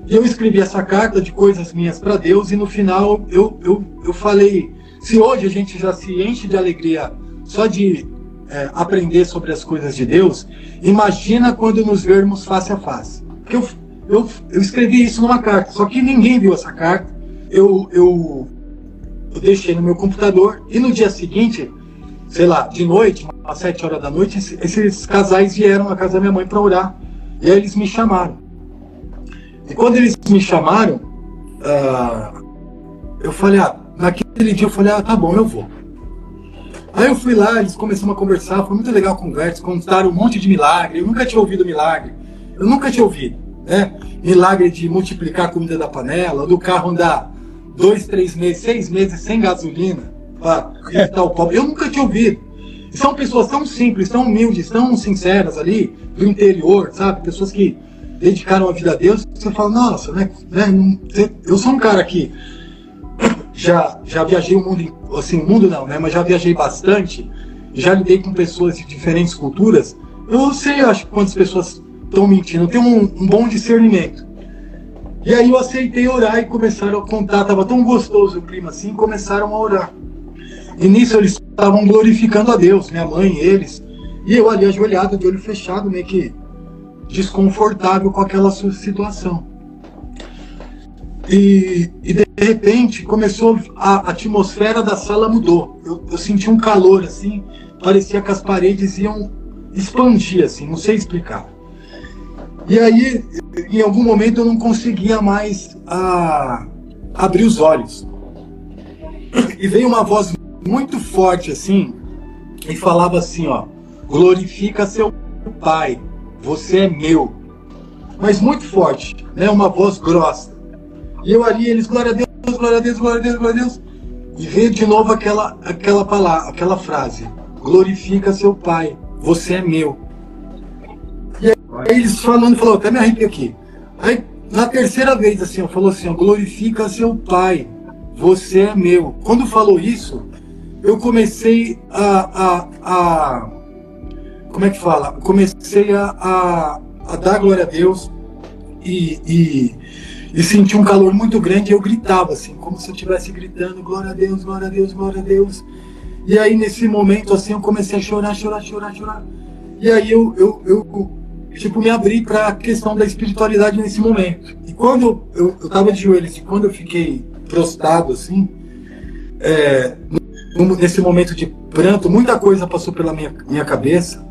E eu escrevi essa carta de coisas minhas para Deus, e no final eu falei, se hoje a gente já se enche de alegria só de aprender sobre as coisas de Deus, imagina quando nos vermos face a face. Porque eu escrevi isso numa carta, só que ninguém viu essa carta. Eu deixei no meu computador, e no dia seguinte, sei lá, de noite, às 7 horas da noite, esses casais vieram na casa da minha mãe para orar. E aí eles me chamaram. E quando eles me chamaram, eu falei, naquele dia eu falei, tá bom, eu vou. Aí eu fui lá, eles começaram a conversar, foi muito legal a conversa, contaram um monte de milagre. Eu nunca tinha ouvido milagre, né? Milagre de multiplicar a comida da panela, do carro andar 2, 3 meses, 6 meses sem gasolina para evitar o pobre. Eu nunca tinha ouvido. E são pessoas tão simples, tão humildes, tão sinceras ali, do interior, sabe? Pessoas que dedicaram a vida a Deus. Você fala, nossa, né? Eu sou um cara que já viajei o mundo, assim, o mundo não, né? Mas já viajei bastante, já lidei com pessoas de diferentes culturas. Eu sei, acho, quantas pessoas estão mentindo. Eu tenho um bom discernimento. E aí eu aceitei orar e começaram a contar. Tava tão gostoso o clima assim, começaram a orar. E nisso eles estavam glorificando a Deus, minha mãe, eles. E eu ali ajoelhado, de olho fechado, meio que desconfortável com aquela situação. E de repente começou, a atmosfera da sala mudou. Eu senti um calor assim, parecia que as paredes iam expandir assim, não sei explicar. E aí, em algum momento eu não conseguia mais abrir os olhos. E veio uma voz muito forte assim, e falava assim, glorifica seu Pai, você é meu. Mas muito forte, né? Uma voz grossa. E eu ali, eles, glória a Deus, glória a Deus, glória a Deus, glória a Deus. E veio de novo aquela palavra, aquela frase, glorifica seu Pai, você é meu. E aí eles falou, até me arrepio aqui. Aí, na terceira vez, assim, falou assim, glorifica seu Pai, você é meu. Quando falou isso, eu comecei como é que fala? Comecei a dar glória a Deus e senti um calor muito grande, e eu gritava assim, como se eu estivesse gritando, glória a Deus, glória a Deus, glória a Deus. E aí nesse momento assim eu comecei a chorar. E aí eu tipo, me abri para a questão da espiritualidade nesse momento. E quando eu estava de joelhos, e quando eu fiquei prostrado assim, nesse momento de pranto, muita coisa passou pela minha cabeça,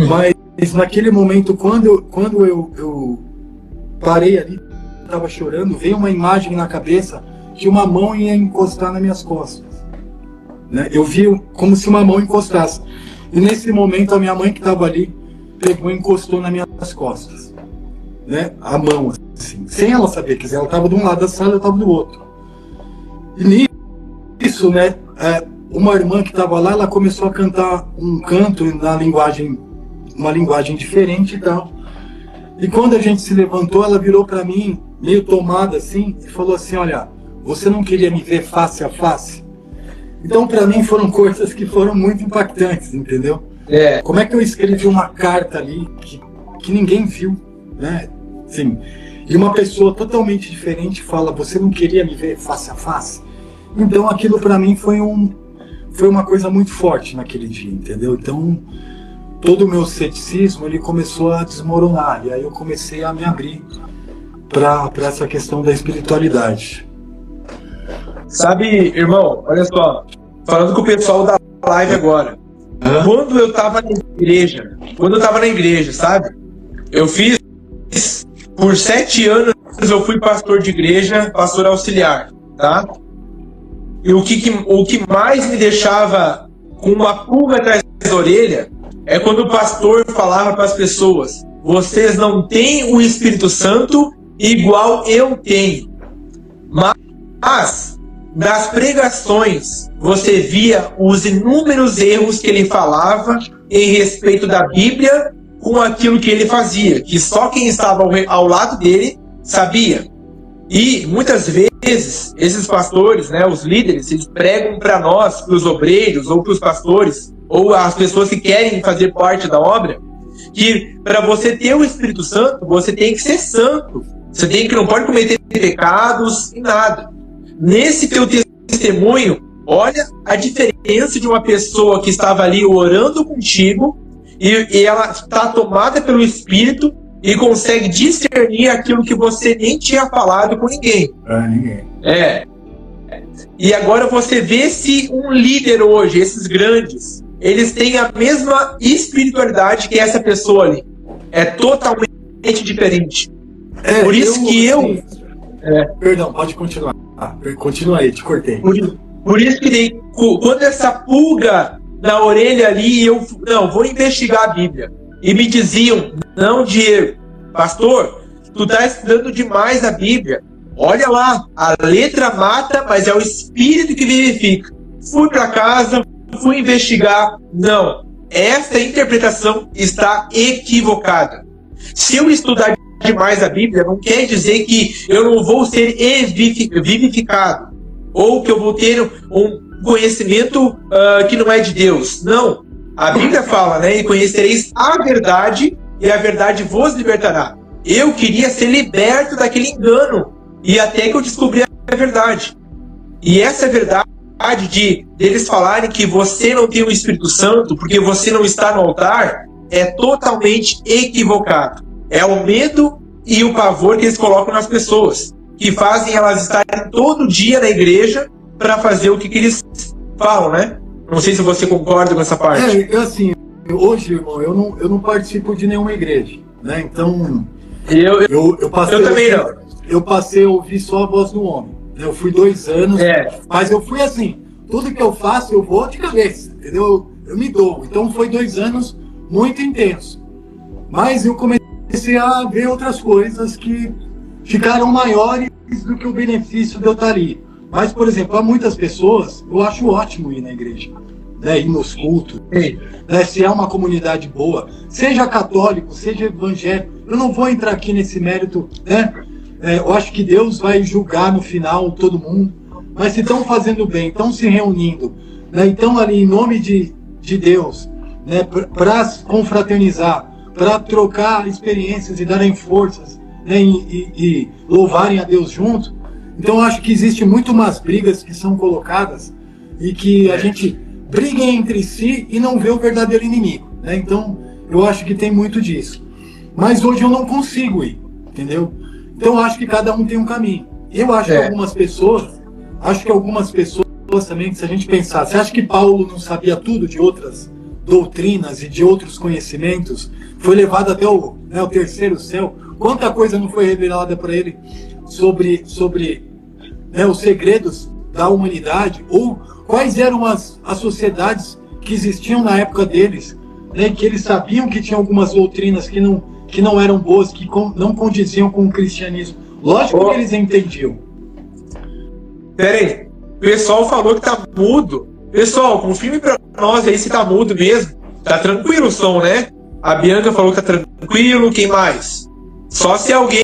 mas naquele momento, quando eu parei ali, estava chorando, veio uma imagem na cabeça que uma mão ia encostar nas minhas costas, né? Eu vi como se uma mão encostasse, e nesse momento a minha mãe que estava ali pegou e encostou nas minhas costas, né? A mão, assim, sem ela saber, quer dizer, ela estava de um lado da sala, eu estava do outro. E nisso, né, uma irmã que estava lá, ela começou a cantar um canto uma linguagem diferente e tal. E quando a gente se levantou, ela virou para mim, meio tomada assim, e falou assim: olha, você não queria me ver face a face? Então, para mim, foram coisas que foram muito impactantes, entendeu? Como é que eu escrevi uma carta ali que ninguém viu, né? Sim. E uma pessoa totalmente diferente fala: você não queria me ver face a face? Então, aquilo para mim foi uma coisa muito forte naquele dia, entendeu? Então, todo o meu ceticismo ele começou a desmoronar, e aí eu comecei a me abrir para essa questão da espiritualidade. Sabe, irmão, olha só, falando com o pessoal da live agora, quando eu tava na igreja, sabe, eu fiz, por 7 anos eu fui pastor de igreja, pastor auxiliar, tá? E o que mais me deixava com uma pulga atrás da orelha é quando o pastor falava para as pessoas: vocês não têm o Espírito Santo igual eu tenho. Mas nas pregações você via os inúmeros erros que ele falava em respeito da Bíblia com aquilo que ele fazia, que só quem estava ao lado dele sabia. E muitas vezes esses pastores, né, os líderes, eles pregam para nós, para os obreiros ou para os pastores, ou as pessoas que querem fazer parte da obra, que para você ter o Espírito Santo, você tem que ser santo. Você não pode cometer pecados e nada. Nesse teu testemunho, olha a diferença de uma pessoa que estava ali orando contigo e ela está tomada pelo Espírito e consegue discernir aquilo que você nem tinha falado com ninguém. E agora você vê se um líder hoje, esses grandes, eles têm a mesma espiritualidade que essa pessoa ali. É totalmente diferente. Por isso que Perdão, pode continuar. Continua aí, te cortei. Por isso que quando essa pulga na orelha ali, vou investigar a Bíblia. E me diziam: não, Diego, pastor, tu está estudando demais a Bíblia. Olha lá, a letra mata, mas é o Espírito que vivifica. Fui para casa, fui investigar. Não, essa interpretação está equivocada. Se eu estudar demais a Bíblia, não quer dizer que eu não vou ser vivificado, ou que eu vou ter um conhecimento que não é de Deus. Não. A Bíblia fala, né? E conhecereis a verdade, e a verdade vos libertará. Eu queria ser liberto daquele engano, e até que eu descobri a verdade. E essa verdade deles falarem que você não tem o Espírito Santo porque você não está no altar, é totalmente equivocado. É o medo e o pavor que eles colocam nas pessoas, que fazem elas estarem todo dia na igreja para fazer o que eles falam, né? Não sei se você concorda com essa parte. Assim, hoje, irmão, eu não participo de nenhuma igreja, né? Então, eu também não. Eu passei a ouvir só a voz do homem. Eu fui 2 anos, mas eu fui assim, tudo que eu faço eu vou de cabeça, entendeu? Eu me dou. Então foi 2 anos muito intensos. Mas eu comecei a ver outras coisas que ficaram maiores do que o benefício de eu estar ali. Mas, por exemplo, há muitas pessoas, eu acho ótimo ir na igreja, né, ir nos cultos, né, se é uma comunidade boa, seja católico, seja evangélico, eu não vou entrar aqui nesse mérito, né? Eu acho que Deus vai julgar no final todo mundo, mas se estão fazendo bem, estão se reunindo, né, estão ali em nome de Deus, né, para confraternizar, para trocar experiências e darem forças, né, e louvarem a Deus junto. Então eu acho que existe muito mais brigas que são colocadas e que a gente briga entre si e não vê o verdadeiro inimigo, né? Então eu acho que tem muito disso. Mas hoje eu não consigo ir, entendeu? Então eu acho que cada um tem um caminho. eu acho que algumas pessoas também, se a gente pensar, você acha que Paulo não sabia tudo de outras doutrinas e de outros conhecimentos? Foi levado até o terceiro céu. Quanta coisa não foi revelada para ele sobre os segredos da humanidade, ou quais eram as sociedades que existiam na época deles, né, que eles sabiam que tinham algumas doutrinas que não eram boas, que não condiziam com o cristianismo. Lógico que eles entendiam. Peraí, o pessoal falou que tá mudo. Pessoal, confirme pra nós aí se tá mudo mesmo. Tá tranquilo o som, né? A Bianca falou que tá tranquilo, quem mais? Só se alguém...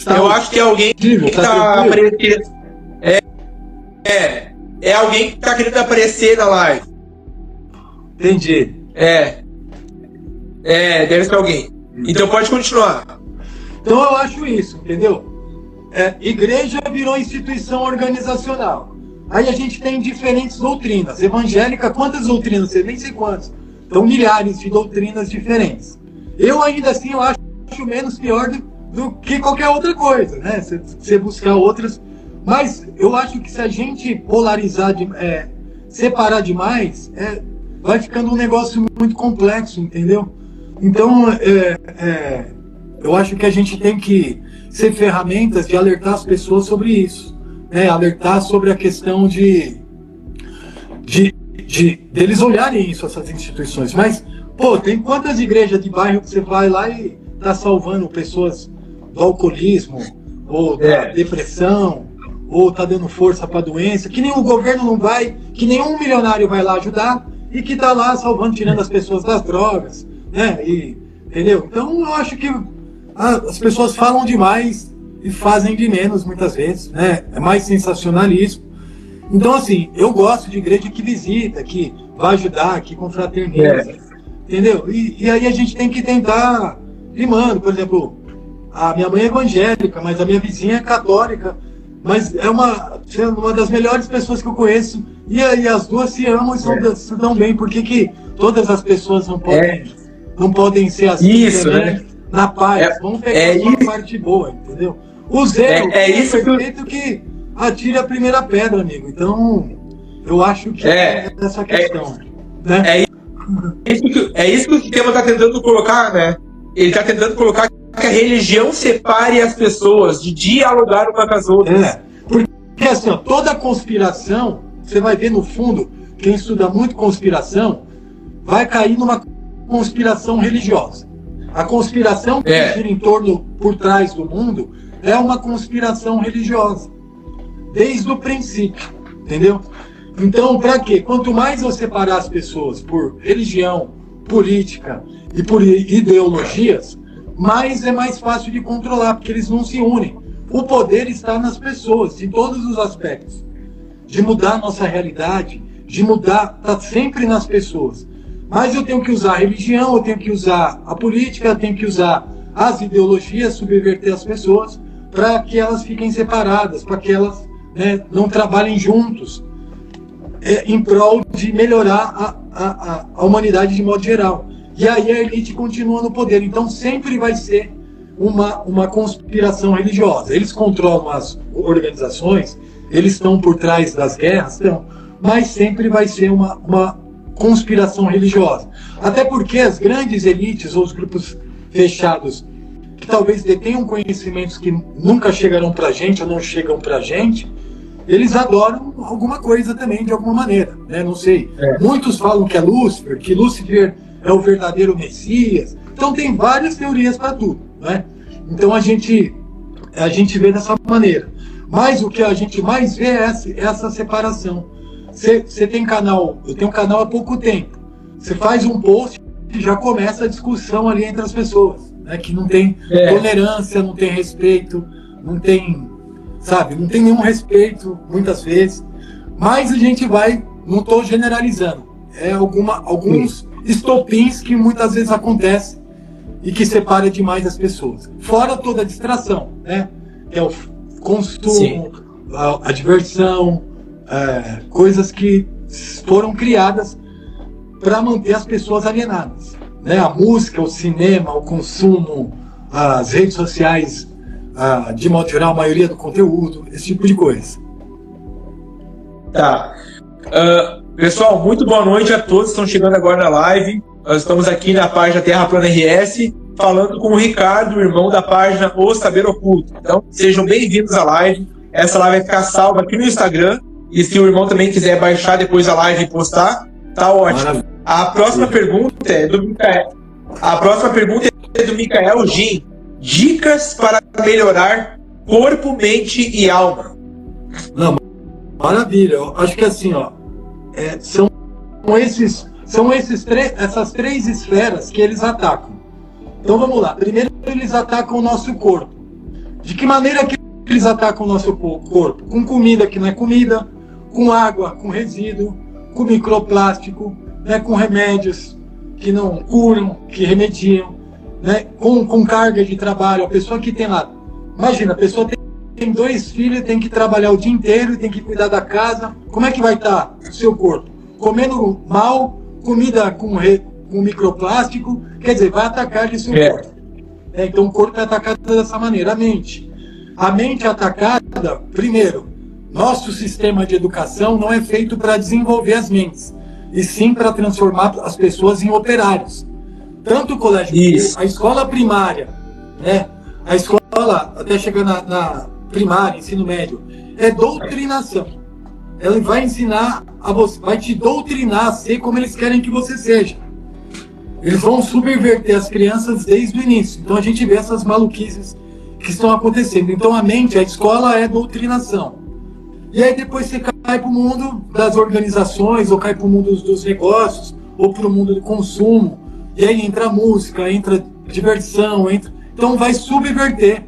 eu acho que é alguém que tá aparecendo. É alguém que tá querendo aparecer na live. Entendi. Deve ser alguém. Então pode continuar. Então eu acho isso, entendeu? Igreja virou instituição organizacional. Aí a gente tem diferentes doutrinas. Evangélica, quantas doutrinas? Eu nem sei quantas. Então milhares de doutrinas diferentes. Eu ainda assim eu acho menos pior do que qualquer outra coisa, né? Você buscar outras. Mas eu acho que se a gente polarizar, separar demais, vai ficando um negócio muito complexo, entendeu? Então, eu acho que a gente tem que ser ferramentas de alertar as pessoas sobre isso, né? Alertar sobre a questão deles olharem isso, essas instituições. Mas, tem quantas igrejas de bairro que você vai lá e tá salvando pessoas do alcoolismo, ou da depressão, ou tá dando força para doença, que nem o governo não vai, que nenhum milionário vai lá ajudar, e que tá lá salvando, tirando as pessoas das drogas, né? Entendeu? Então eu acho que as pessoas falam demais e fazem de menos muitas vezes, né? É mais sensacionalismo. Então, assim, eu gosto de igreja que visita, que vai ajudar, que confraterniza, entendeu? E aí a gente tem que tentar limando, por exemplo, a minha mãe é evangélica, mas a minha vizinha é católica, mas é uma das melhores pessoas que eu conheço, e as duas se amam e se dão bem. Por que todas as pessoas não podem ser assim, isso, né? Na paz? Vamos pegar uma parte boa, entendeu? O zero é perfeito que atira a primeira pedra, amigo. Então, eu acho que é essa questão. Né? É isso que o sistema está tentando colocar, né? Ele está tentando colocar que a religião separe as pessoas, de dialogar uma com as outras. Porque assim, toda conspiração, você vai ver no fundo, quem estuda muito conspiração, vai cair numa conspiração religiosa. A conspiração que gira em torno, por trás do mundo, é uma conspiração religiosa. Desde o princípio, entendeu? Então, para quê? Quanto mais eu separar as pessoas por religião, política e por ideologias, mais é mais fácil de controlar, porque eles não se unem. O poder está nas pessoas, em todos os aspectos. De mudar a nossa realidade, de mudar, está sempre nas pessoas. Mas eu tenho que usar a religião, eu tenho que usar a política, eu tenho que usar as ideologias, subverter as pessoas, para que elas fiquem separadas, para que elas não trabalhem juntos, em prol de melhorar a humanidade de modo geral. E aí a elite continua no poder. Então sempre vai ser uma conspiração religiosa. Eles controlam as organizações, eles estão por trás das guerras, mas sempre vai ser uma conspiração religiosa. Até porque as grandes elites ou os grupos fechados, que talvez detenham conhecimentos que nunca chegarão para a gente ou não chegam para a gente, eles adoram alguma coisa também, de alguma maneira, né? Não sei. Muitos falam que Lúcifer é o verdadeiro Messias. Então tem várias teorias para tudo, né? Então a gente vê dessa maneira. Mas o que a gente mais vê é essa separação. Você tem canal, eu tenho um canal há pouco tempo. Você faz um post e já começa a discussão ali entre as pessoas, né? Que não tem tolerância, não tem respeito, não tem nenhum respeito muitas vezes. Mas a gente não estou generalizando. Alguns estopins que muitas vezes acontecem e que separa demais as pessoas. Fora toda a distração, né? É o consumo, a diversão, coisas que foram criadas para manter as pessoas alienadas, né? A música, o cinema, o consumo, as redes sociais de modo geral, a maioria do conteúdo, esse tipo de coisa. Tá. Pessoal, muito boa noite a todos que estão chegando agora na live. Nós estamos aqui na página Terra Plana RS, falando com o Ricardo, o irmão da página O Saber Oculto. Então, sejam bem-vindos à live. Essa live vai ficar salva aqui no Instagram. E se o irmão também quiser baixar depois a live e postar, tá ótimo. Maravilha. A próxima pergunta é do Micael. Gin. Dicas para melhorar corpo, mente e alma. Não, maravilha. Eu acho que assim, ó, essas três esferas que eles atacam. Então vamos lá. Primeiro eles atacam o nosso corpo. De que maneira que eles atacam o nosso corpo? Com comida que não é comida, com água, com resíduo, com microplástico, né, com remédios que não curam, que remediam, né, com carga de trabalho. A pessoa que tem lá, imagina, a pessoa tem 2 filhos, tem que trabalhar o dia inteiro, tem que cuidar da casa. Como é que vai estar o seu corpo? Comendo mal, comida com microplástico, quer dizer, vai atacar o seu corpo. Então o corpo é atacado dessa maneira. A mente é atacada, primeiro, nosso sistema de educação não é feito para desenvolver as mentes, e sim para transformar as pessoas em operários. Tanto o colégio, a escola primária, né? A escola, até chegar na primária, ensino médio, é doutrinação. Ela vai ensinar a você, vai te doutrinar a ser como eles querem que você seja. Eles vão subverter as crianças desde o início. Então a gente vê essas maluquices que estão acontecendo. Então a escola é doutrinação. E aí depois você cai para o mundo das organizações, ou cai para o mundo dos negócios, ou para o mundo do consumo. E aí entra a música, entra diversão, então vai subverter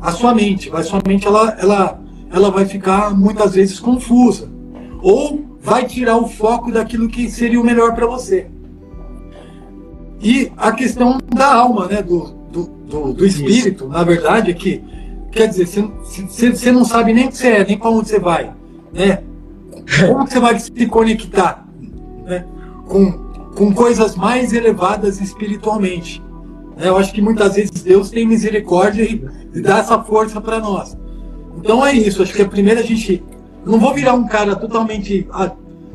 a sua mente. A sua mente ela vai ficar muitas vezes confusa. Ou vai tirar o foco daquilo que seria o melhor para você. E a questão da alma, né, do espírito, na verdade, é que, quer dizer, você não sabe nem o que você é, nem para onde você vai, né? Como que você vai se conectar, né, com coisas mais elevadas espiritualmente? Eu acho que muitas vezes Deus tem misericórdia e dá essa força para nós. Então é isso, acho que a primeira gente... Não vou virar um cara totalmente...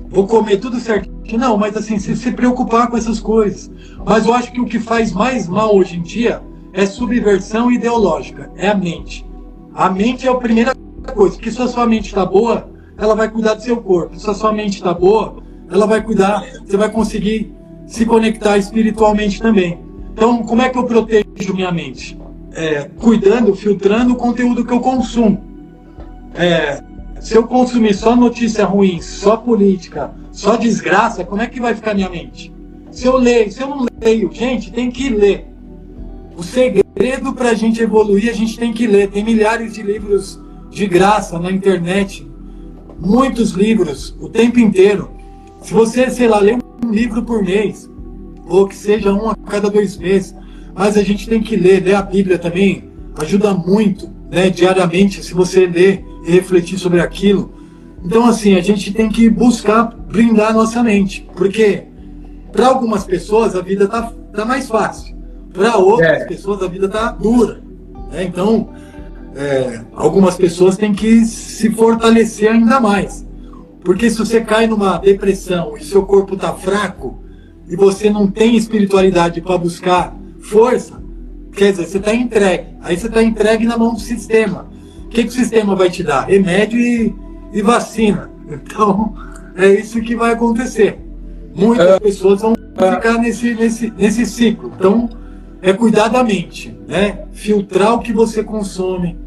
vou comer tudo certinho, não, mas assim, se preocupar com essas coisas. Mas eu acho que o que faz mais mal hoje em dia é subversão ideológica, é a mente. A mente é a primeira coisa, porque se a sua mente está boa, ela vai cuidar do seu corpo. Se a sua mente está boa, ela vai cuidar, você vai conseguir se conectar espiritualmente também. Então, como é que eu protejo minha mente? Cuidando, filtrando o conteúdo que eu consumo. Se eu consumir só notícia ruim, só política, só desgraça, como é que vai ficar minha mente? Se eu não leio, gente, tem que ler. O segredo para a gente evoluir, a gente tem que ler. Tem milhares de livros de graça na internet, muitos livros, o tempo inteiro. Se você, sei lá, lê um livro por mês, ou que seja um a cada 2 meses, mas a gente tem que ler a Bíblia também, ajuda muito, né, diariamente, se você ler e refletir sobre aquilo. Então, assim, a gente tem que buscar blindar a nossa mente, porque para algumas pessoas a vida tá mais fácil, para outras pessoas a vida tá dura, né? Então, algumas pessoas têm que se fortalecer ainda mais, porque se você cai numa depressão e seu corpo tá fraco e você não tem espiritualidade para buscar força, quer dizer, você está entregue. Aí você está entregue na mão do sistema. O que o sistema vai te dar? Remédio e vacina. Então, é isso que vai acontecer. Muitas pessoas vão ficar nesse ciclo. Então, cuidar da mente, né? Filtrar o que você consome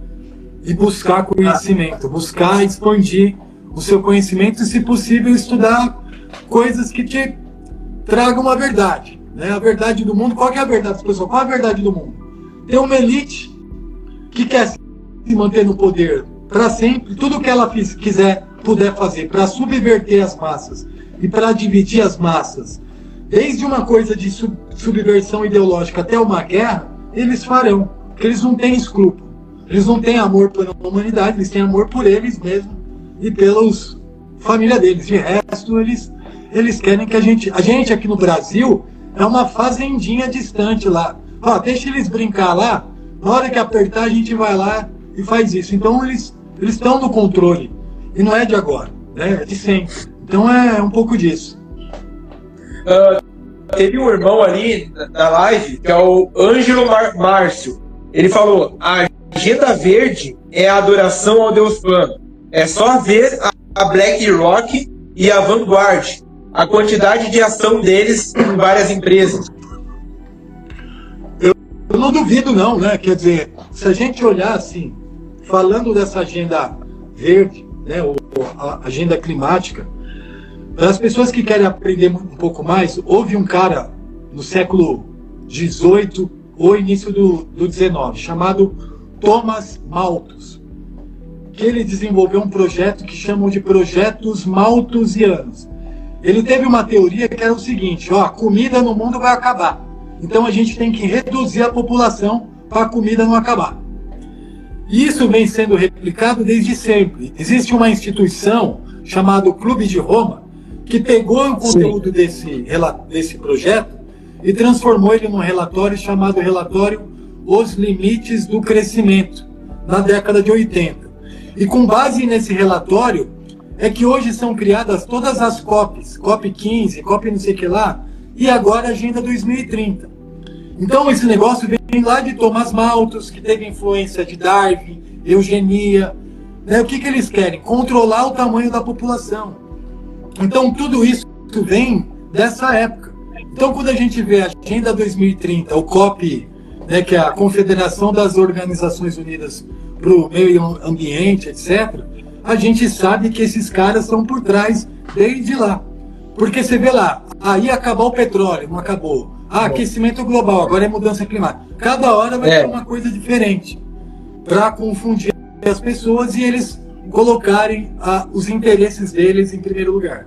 e buscar conhecimento, buscar expandir o seu conhecimento e, se possível, estudar coisas que te tragam a verdade. Né? A verdade do mundo. Qual que é a verdade das pessoas? Qual é a verdade do mundo? Tem uma elite que quer se manter no poder para sempre. Tudo que ela puder fazer para subverter as massas e para dividir as massas, desde uma coisa de subversão ideológica até uma guerra, eles farão. Porque eles não têm escrúpulo. Eles não têm amor pela humanidade, eles têm amor por eles mesmos e pelos família deles. De resto, eles querem que a gente aqui no Brasil é uma fazendinha distante lá. Deixa eles brincar lá, Na hora que apertar, a gente vai lá e faz isso. Então, eles estão no controle. E não é de agora, né? É de sempre. Então, é um pouco disso. Teve um irmão ali na live, que é o Ângelo Márcio. Ele falou: a agenda verde é a adoração ao Deus Plano. É só ver a BlackRock e a Vanguard, a quantidade de ação deles em várias empresas. Eu não duvido não, né? Quer dizer, se a gente olhar assim, falando dessa agenda verde, né, ou a agenda climática, para as pessoas que querem aprender um pouco mais, houve um cara no século XVIII ou início do XIX, chamado Thomas Malthus, que ele desenvolveu um projeto que chamam de projetos malthusianos. Ele teve uma teoria que era o seguinte: a comida no mundo vai acabar, então a gente tem que reduzir a população para a comida não acabar. E isso vem sendo replicado desde sempre. Existe uma instituição chamada Clube de Roma que pegou o conteúdo desse projeto e transformou ele num relatório chamado Relatório Os Limites do Crescimento, na década de 80. E com base nesse relatório é que hoje são criadas todas as COPs, COP 15, COP não sei o que lá, e agora a Agenda 2030. Então esse negócio vem lá de Thomas Malthus, que teve influência de Darwin, eugenia, né? O que eles querem? Controlar o tamanho da população. Então tudo isso vem dessa época. Então quando a gente vê a Agenda 2030, o COP, né, que é a Confederação das Organizações Unidas para o Meio Ambiente, etc., a gente sabe que esses caras estão por trás desde lá. Porque você vê lá, aí acabar o petróleo, não acabou. Aquecimento global, agora é mudança climática. Cada hora vai ter uma coisa diferente para confundir as pessoas e eles colocarem os interesses deles em primeiro lugar.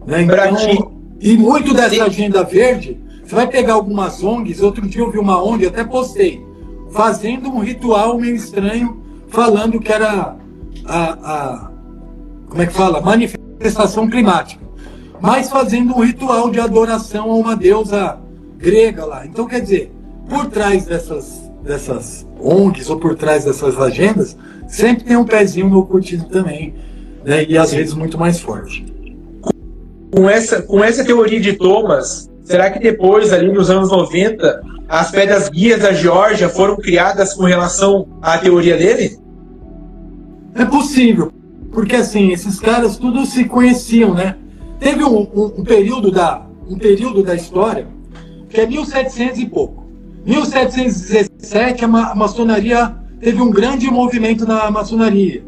Né? Então, e muito dessa agenda verde, você vai pegar algumas ONGs, outro dia eu vi uma ONG, até postei, fazendo um ritual meio estranho, falando que era como é que fala? Manifestação climática. Mas fazendo um ritual de adoração a uma deusa grega lá. Então, quer dizer, por trás dessas ONGs ou por trás dessas agendas, sempre tem um pezinho no ocultismo também, né? E às vezes muito mais forte. Com essa teoria de Thomas, será que depois, ali nos anos 90, as pedras guias da Geórgia foram criadas com relação à teoria dele? É possível, porque assim, esses caras todos se conheciam, né? Teve um período da história que é 1700 e pouco. 1717 a maçonaria teve um grande movimento na maçonaria.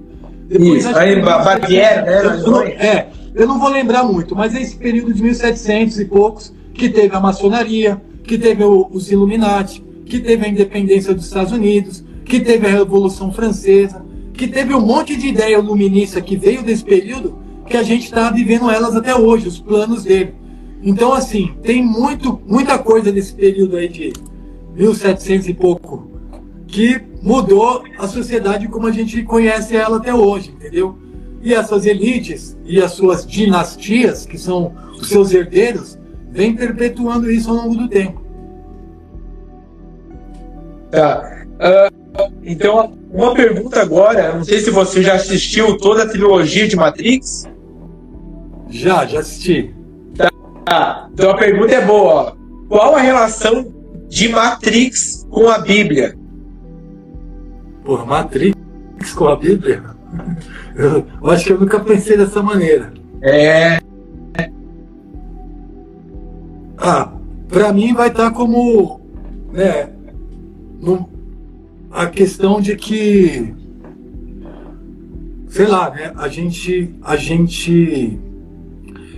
Depois, isso, aí Baviera, né? Eu não vou lembrar muito, mas é esse período de 1700 e poucos que teve a maçonaria, que teve os Illuminati, que teve a independência dos Estados Unidos, que teve a Revolução Francesa, que teve um monte de ideia iluminista que veio desse período que a gente está vivendo elas até hoje, os planos dele. Então, assim, tem muita coisa nesse período aí de 1700 e pouco que mudou a sociedade como a gente conhece ela até hoje, entendeu? E essas elites e as suas dinastias, que são os seus herdeiros, vêm perpetuando isso ao longo do tempo. Tá. Então, uma pergunta agora, não sei se você já assistiu toda a trilogia de Matrix. Já assisti. Tá. Então a pergunta é boa, ó. Qual a relação de Matrix com a Bíblia? Por Matrix com a Bíblia? Eu acho que eu nunca pensei dessa maneira. Para mim vai estar como, né, a questão de que, sei lá, né, a gente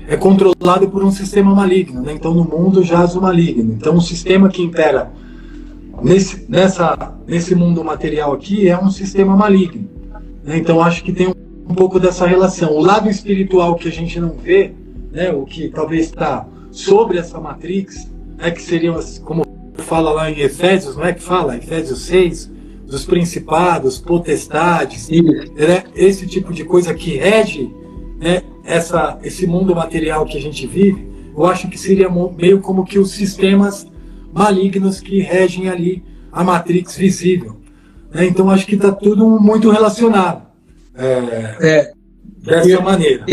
é controlado por um sistema maligno, né? Então no mundo jaz o maligno. Então o sistema que impera nesse mundo material aqui é um sistema maligno, né? Então acho que tem um pouco dessa relação. O lado espiritual que a gente não vê, né, o que talvez está sobre essa Matrix, né, que seriam, como fala lá em Efésios, não é que fala? Efésios 6, dos principados, potestades, né, esse tipo de coisa que rege, né, esse mundo material que a gente vive. Eu acho que seria meio como que os sistemas malignos que regem ali a Matrix visível. Né? Então acho que está tudo muito relacionado dessa maneira.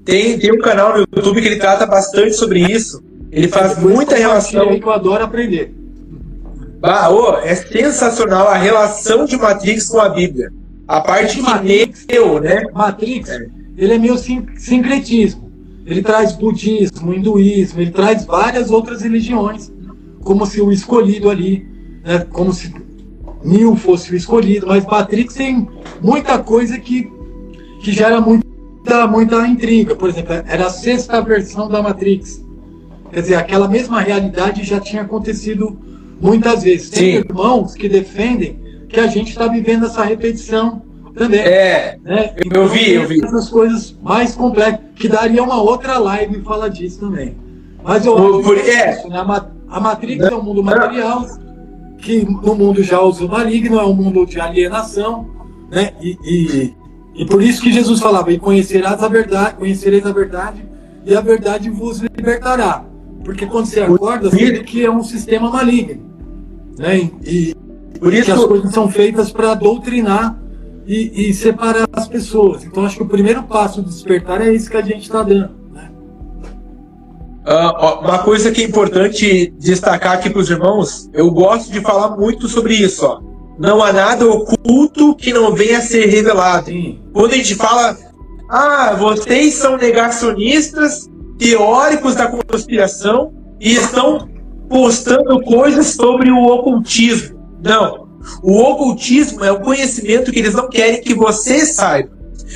Tem um canal no YouTube que ele trata bastante sobre isso. Ele faz muita relação. Que eu adoro aprender. É sensacional a relação de Matrix com a Bíblia. A parte que Matrix, né? Matrix, ele é meio sincretismo. Ele traz budismo, hinduísmo, ele traz várias outras religiões, como se o escolhido ali, né? Como se Neo fosse o escolhido, mas Matrix tem muita coisa que gera muita intriga. Por exemplo, era a 6ª versão da Matrix. Quer dizer, aquela mesma realidade já tinha acontecido muitas vezes. Tem irmãos que defendem que a gente está vivendo essa repetição também. Né? Eu vi. Essas coisas mais complexas, que daria uma outra live e falar disso também. Mas eu acho que isso, né? A Matrix é um mundo material, que no mundo já usa o maligno, é um mundo de alienação, né? E por isso que Jesus falava, e conhecereis a verdade, e a verdade vos libertará. Porque quando você acorda, você vê que é um sistema maligno. Né? E por isso que as coisas são feitas para doutrinar e separar as pessoas. Então acho que o primeiro passo do despertar é isso que a gente está dando. Né? Uma coisa que é importante destacar aqui para os irmãos, eu gosto de falar muito sobre isso. Não há nada oculto que não venha a ser revelado. Sim. Quando a gente fala, vocês são negacionistas, teóricos da conspiração e estão postando coisas sobre o ocultismo. Não. O ocultismo é o conhecimento que eles não querem que você saiba.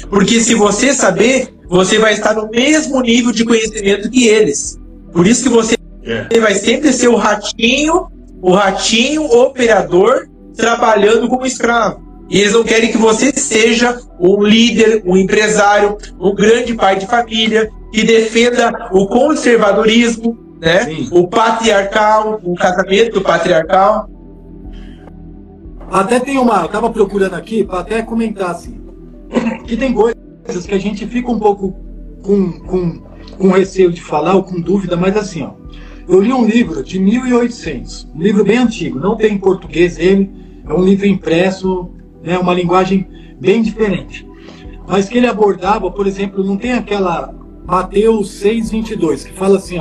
Porque se você saber, você vai estar no mesmo nível de conhecimento que eles. Por isso que você vai sempre ser o ratinho operador, trabalhando como escravo. E eles não querem que você seja um líder, um empresário, um grande pai de família, que defenda o conservadorismo, né? O patriarcal, o casamento patriarcal. Até tem eu estava procurando aqui para até comentar assim, que tem coisas que a gente fica um pouco com receio de falar ou com dúvida, mas assim, eu li um livro de 1800, um livro bem antigo, não tem em português ele, é um livro impresso, né, uma linguagem bem diferente, mas que ele abordava, por exemplo, não tem aquela Mateus 6:22, que fala assim,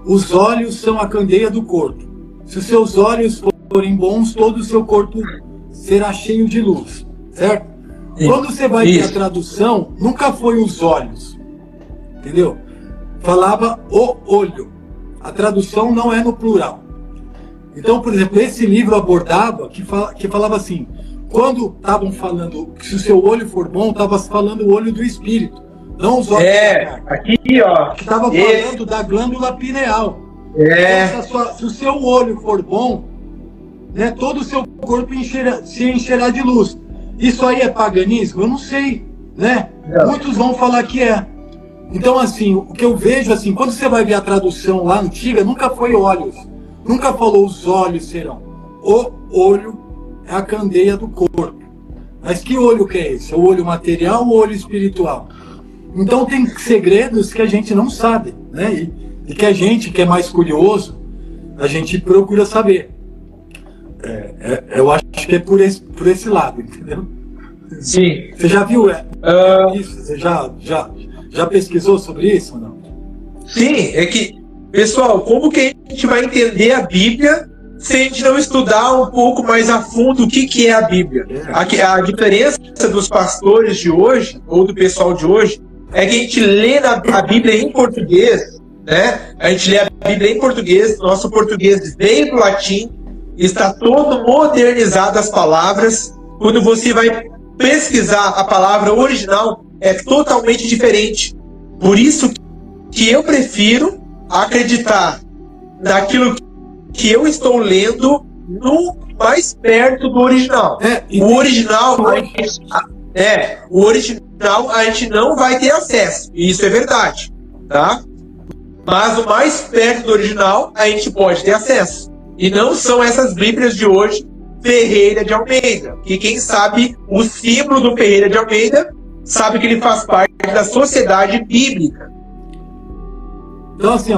os olhos são a candeia do corpo, se os seus olhos forem bons, todo o seu corpo será cheio de luz, certo? Quando você vai ver a tradução, nunca foi os olhos, entendeu? Falava o olho, a tradução não é no plural. Então, por exemplo, esse livro abordava, que falava assim, quando estavam falando que se o seu olho for bom, estava falando o olho do espírito, não os olhos da carne. Aqui, que estava falando da glândula pineal. Então, se o seu olho for bom, né, todo o seu corpo se encherá de luz. Isso aí é paganismo? Eu não sei, né? Muitos vão falar que é. Então, assim, o que eu vejo, assim, quando você vai ver a tradução lá antiga, nunca foi olhos. Nunca falou os olhos serão. O olho é a candeia do corpo. Mas que olho que é esse? É o olho material ou o olho espiritual? Então tem segredos que a gente não sabe, né? E que a gente, que é mais curioso, a gente procura saber. Eu acho que é por esse lado, entendeu? Sim. Você já viu isso? Você já pesquisou sobre isso ou não? Sim, é que, pessoal, como que a gente vai entender a Bíblia se a gente não estudar um pouco mais a fundo o que é a Bíblia? A diferença dos pastores de hoje, ou do pessoal de hoje, é que a gente lê a Bíblia em português, né? A gente lê a Bíblia em português, nosso português veio do latim, está todo modernizado as palavras. Quando você vai pesquisar a palavra original, é totalmente diferente. Por isso que eu prefiro acreditar naquilo que eu estou lendo no mais perto do original. O original a gente não vai ter acesso. E isso é verdade, tá? Mas o mais perto do original a gente pode ter acesso. E não são essas Bíblias de hoje, Ferreira de Almeida. Que quem sabe o símbolo do Ferreira de Almeida sabe que ele faz parte da sociedade bíblica. Então, assim,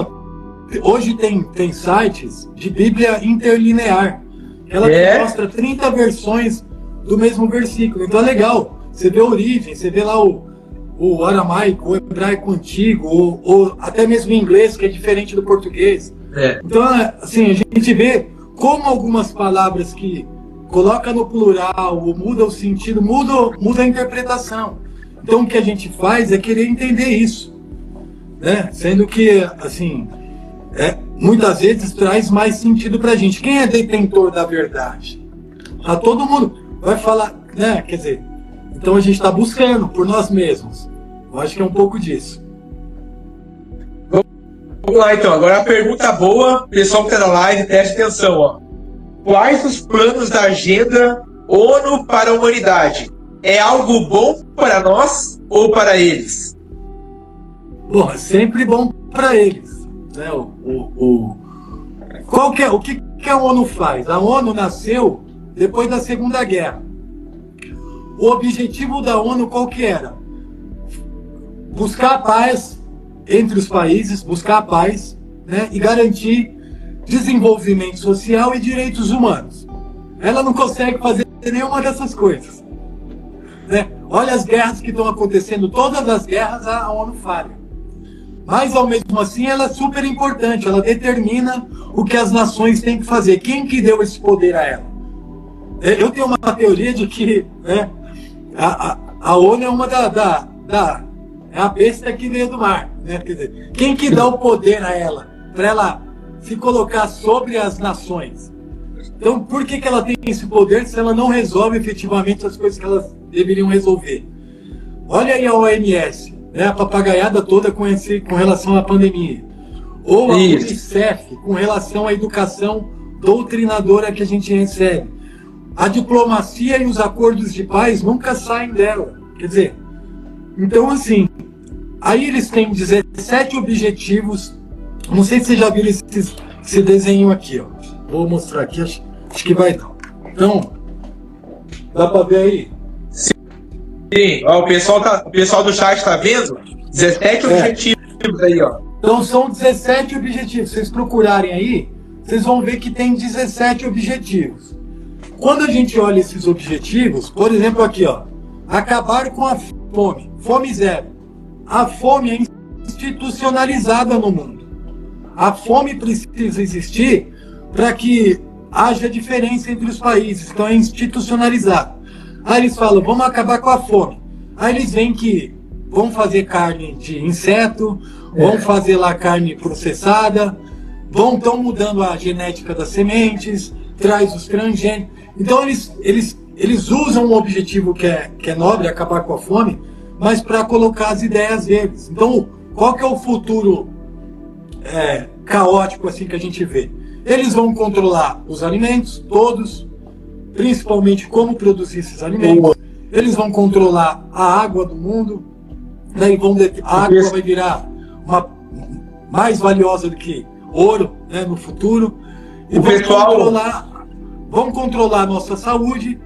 Hoje tem sites de Bíblia interlinear. Ela mostra 30 versões do mesmo versículo. Então é legal. Você vê a origem, você vê lá o aramaico, o hebraico antigo, ou até mesmo o inglês, que é diferente do português. Então, assim, a gente vê como algumas palavras que coloca no plural, ou muda o sentido, muda a interpretação. Então o que a gente faz é querer entender isso, né? Sendo que, assim, muitas vezes traz mais sentido pra gente. Quem é detentor da verdade? Todo mundo vai falar, né? Quer dizer, então a gente está buscando por nós mesmos. Eu acho que é um pouco disso. Vamos lá, então. Agora a pergunta boa, pessoal que está na live, preste atenção, ó. Quais os planos da agenda ONU para a humanidade? É algo bom para nós ou para eles? Bom, é sempre bom para eles, né? O que a ONU faz? A ONU nasceu depois da Segunda Guerra. O objetivo da ONU qual que era? Buscar a paz entre os países, buscar a paz, né? E garantir desenvolvimento social e direitos humanos. Ela não consegue fazer nenhuma dessas coisas, né? Olha as guerras que estão acontecendo, todas as guerras a ONU falha. Mas, ao mesmo assim, ela é super importante, ela determina o que as nações têm que fazer. Quem que deu esse poder a ela? Eu tenho uma teoria de que, né, a ONU é uma é a besta que veio do mar, né? Quer dizer, quem que dá o poder a ela, para ela se colocar sobre as nações? Então, por que ela tem esse poder se ela não resolve efetivamente as coisas que elas deveriam resolver? Olha aí a OMS, né, a papagaiada toda com relação à pandemia. Ou a Unicef, com relação à educação doutrinadora que a gente recebe. A diplomacia e os acordos de paz nunca saem dela. Quer dizer, então assim, aí eles têm 17 objetivos. Não sei se vocês já viram esse desenho aqui, ó. Vou mostrar aqui, acho que vai dar. Então, dá para ver aí? Sim, ó, o pessoal do chat está vendo? 17 objetivos aí, ó. Então são 17 objetivos. Se vocês procurarem aí, vocês vão ver que tem 17 objetivos. Quando a gente olha esses objetivos, por exemplo aqui, ó, acabar com a fome, fome zero. A fome é institucionalizada no mundo. A fome precisa existir para que haja diferença entre os países, então é institucionalizado. Aí eles falam, vamos acabar com a fome. Aí eles veem que vão fazer carne de inseto, vão fazer lá carne processada, estão mudando a genética das sementes, traz os transgênicos. Então eles usam um objetivo que é nobre, acabar com a fome, mas para colocar as ideias deles. Então, qual que é o futuro caótico assim que a gente vê? Eles vão controlar os alimentos, todos, principalmente como produzir esses alimentos. Eles vão controlar a água do mundo, daí a água vai virar mais valiosa do que ouro, né, no futuro. E vão controlar a nossa saúde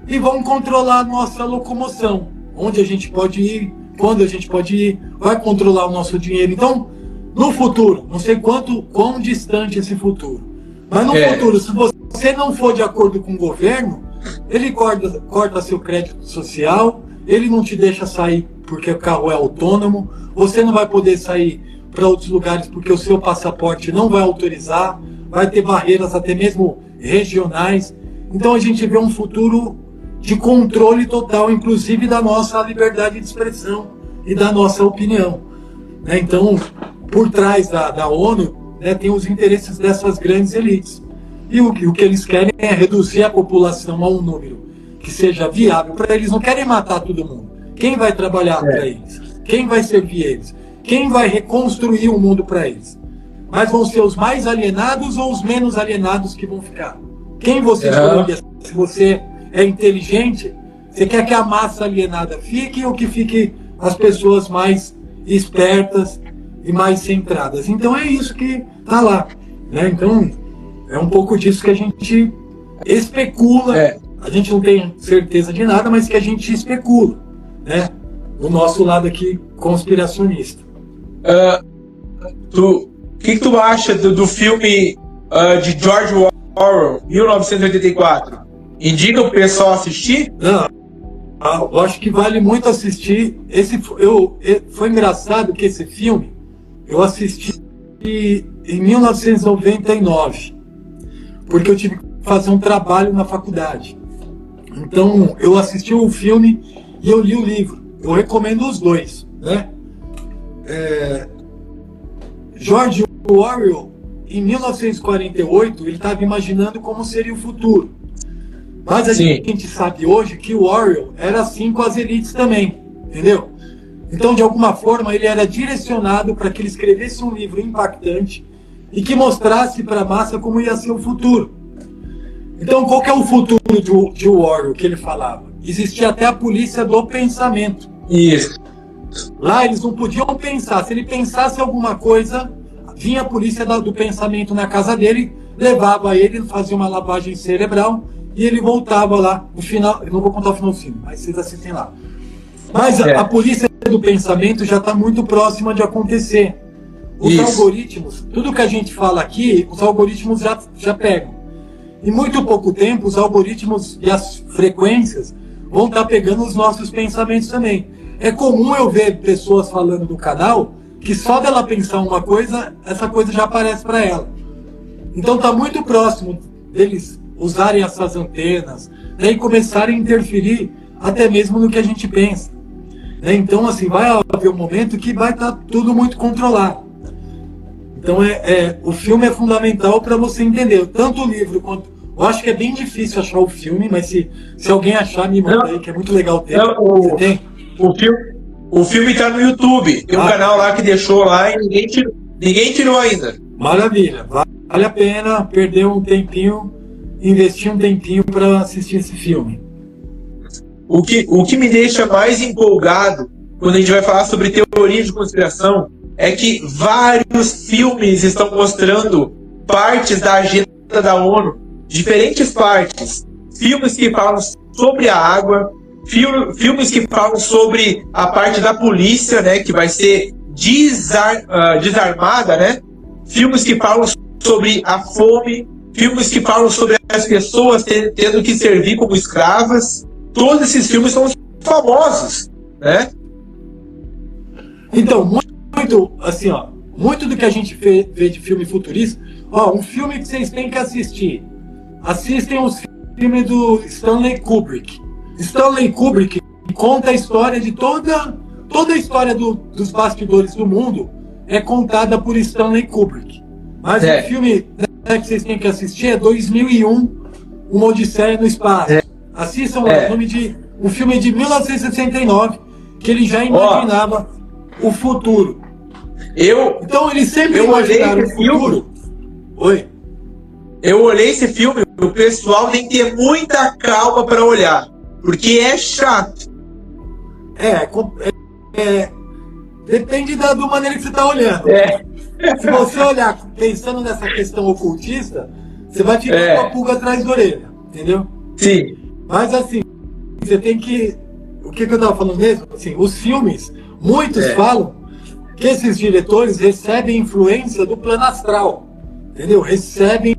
e vão controlar a nossa locomoção, onde a gente pode ir, quando a gente pode ir, vai controlar o nosso dinheiro. Então, no futuro, não sei quão distante esse futuro, mas no futuro, se você não for de acordo com o governo, ele corta seu crédito social, ele não te deixa sair porque o carro é autônomo, você não vai poder sair para outros lugares porque o seu passaporte não vai autorizar, vai ter barreiras até mesmo regionais. Então a gente vê um futuro de controle total, inclusive da nossa liberdade de expressão e da nossa opinião, né? Então, por trás da ONU, né, tem os interesses dessas grandes elites. E o que eles querem é reduzir a população a um número que seja viável para eles. Não querem matar todo mundo. Quem vai trabalhar para eles? Quem vai servir eles? Quem vai reconstruir o mundo para eles? Mas vão ser os mais alienados ou os menos alienados que vão ficar? Quem você escolhe? Se você é inteligente, você quer que a massa alienada fique ou que fique as pessoas mais espertas e mais centradas? Então é isso que está lá, né? Então é um pouco disso que a gente especula. A gente não tem certeza de nada, mas que a gente especula, né? Do nosso lado aqui conspiracionista. que tu acha do filme de George Orwell, 1984? Indica o pessoal assistir? Não, eu acho que vale muito assistir. Foi engraçado que esse filme eu assisti em 1999, porque eu tive que fazer um trabalho na faculdade. Então eu assisti o filme e eu li o livro. Eu recomendo os dois, né? George Orwell, em 1948, ele estava imaginando como seria o futuro. Mas a gente sabe hoje que o Orwell era assim com as elites também, entendeu? Então, de alguma forma, ele era direcionado para que ele escrevesse um livro impactante e que mostrasse para a massa como ia ser o futuro. Então, qual que é o futuro de Orwell que ele falava? Existia até a polícia do pensamento. Isso. Lá eles não podiam pensar. Se ele pensasse alguma coisa, vinha a polícia do pensamento na casa dele, levava ele, fazia uma lavagem cerebral e ele voltava lá. No final, eu não vou contar o final do filme, mas vocês assistem lá. Mas a polícia do pensamento já está muito próxima de acontecer. Os algoritmos, tudo que a gente fala aqui, os algoritmos já pegam. Em muito pouco tempo, os algoritmos e as frequências vão estar pegando os nossos pensamentos também. É comum eu ver pessoas falando no canal que só dela pensar uma coisa, essa coisa já aparece para ela. Então está muito próximo deles usarem essas antenas, né, e começarem a interferir até mesmo no que a gente pensa. Né? Então, assim, vai haver um momento que vai estar tudo muito controlado. Então, o filme é fundamental para você entender, tanto o livro quanto... Eu acho que é bem difícil achar o filme, mas se alguém achar, me manda aí, que é muito legal ter. Você tem? O filme está no YouTube. Tem um canal lá que deixou lá e ninguém tirou ainda. Maravilha. Vale a pena perder um tempinho, investir um tempinho para assistir esse filme. O que me deixa mais empolgado quando a gente vai falar sobre teoria de conspiração é que vários filmes estão mostrando partes da agenda da ONU, diferentes partes. Filmes que falam sobre a água, filmes que falam sobre a parte da polícia, né, que vai ser desarmada, né? Filmes que falam sobre a fome, filmes que falam sobre as pessoas tendo que servir como escravas. Todos esses filmes são famosos, né? Então, muito, assim, ó, muito do que a gente vê de filme futurista, um filme que vocês têm que assistir. Assistem os filmes do Stanley Kubrick. Stanley Kubrick conta a história de toda a história dos bastidores do mundo é contada por Stanley Kubrick. Mas o filme, né, que vocês têm que assistir é 2001, Uma Odisseia no Espaço. Assistam o nome de um filme de 1969, que ele já imaginava o futuro. Então eles sempre imaginaram o futuro. Oi? Eu olhei esse filme, o pessoal tem que ter muita calma para olhar, porque é chato. Depende da maneira que você está olhando. Se você olhar pensando nessa questão ocultista, você vai ficar com a pulga atrás da orelha, entendeu? Sim. Mas assim, você tem que... O que eu estava falando mesmo? Assim, os filmes, muitos falam que esses diretores recebem influência do plano astral, entendeu? Recebem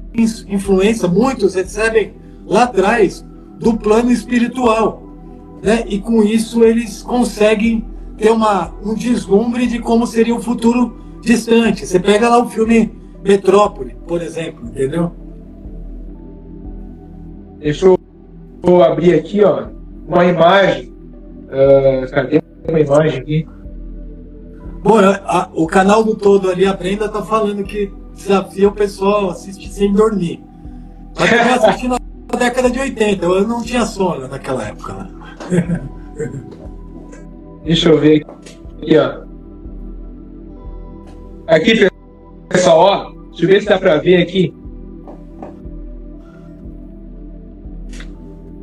influência, muitos recebem lá atrás do plano espiritual, né? E com isso eles conseguem ter um deslumbre de como seria o futuro distante. Você pega lá o filme Metrópole, por exemplo, entendeu? Deixa eu abrir aqui, ó, uma imagem. Cadê uma imagem aqui? Bom, o canal do Todo ali, a Brenda tá falando que desafia o pessoal a assistir sem dormir. Mas eu assisti na década de 80, eu não tinha sono naquela época, né? Deixa eu ver aqui, ó. Aqui, pessoal, ó. Deixa eu ver se dá pra ver aqui.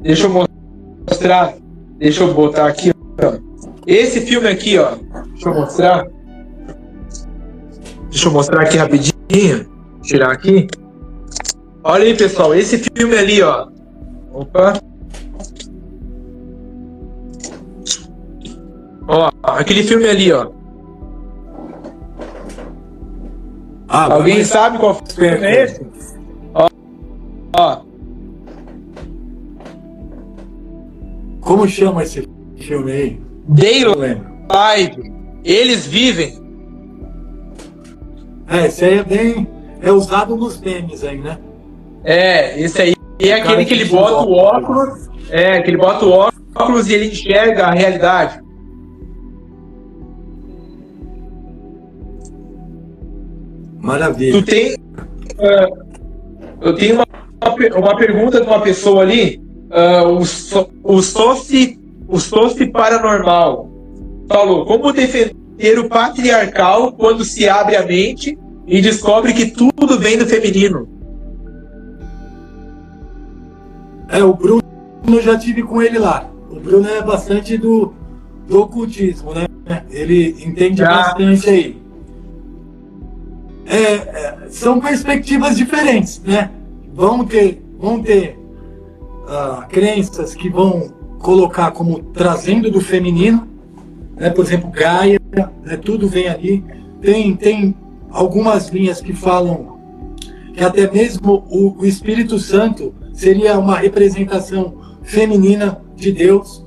Deixa eu mostrar. Deixa eu botar aqui, ó. Esse filme aqui, ó. Deixa eu mostrar. Deixa eu mostrar aqui rapidinho. Tirar aqui. Olha aí, pessoal. Esse filme ali, ó. Opa. Ó, aquele filme ali, ó. Alguém sabe qual filme é esse? Ó. Como chama esse filme aí? Daylight. Eles vivem. Esse aí é usado nos memes aí, né? Esse aí é aquele que ele bota o óculos. Que ele bota o óculos e ele enxerga a realidade. Maravilha. Eu tenho uma pergunta de uma pessoa ali. O Soci Paranormal falou: como defender o patriarcal quando se abre a mente e descobre que tudo vem do feminino? O Bruno, eu já tive com ele lá. O Bruno é bastante do ocultismo, né? Ele entende bastante aí. São perspectivas diferentes, né? Vão ter crenças que vão colocar como trazendo do feminino, né? Por exemplo, Gaia, né? Tudo vem ali. Tem algumas linhas que falam que até mesmo o Espírito Santo seria uma representação feminina de Deus,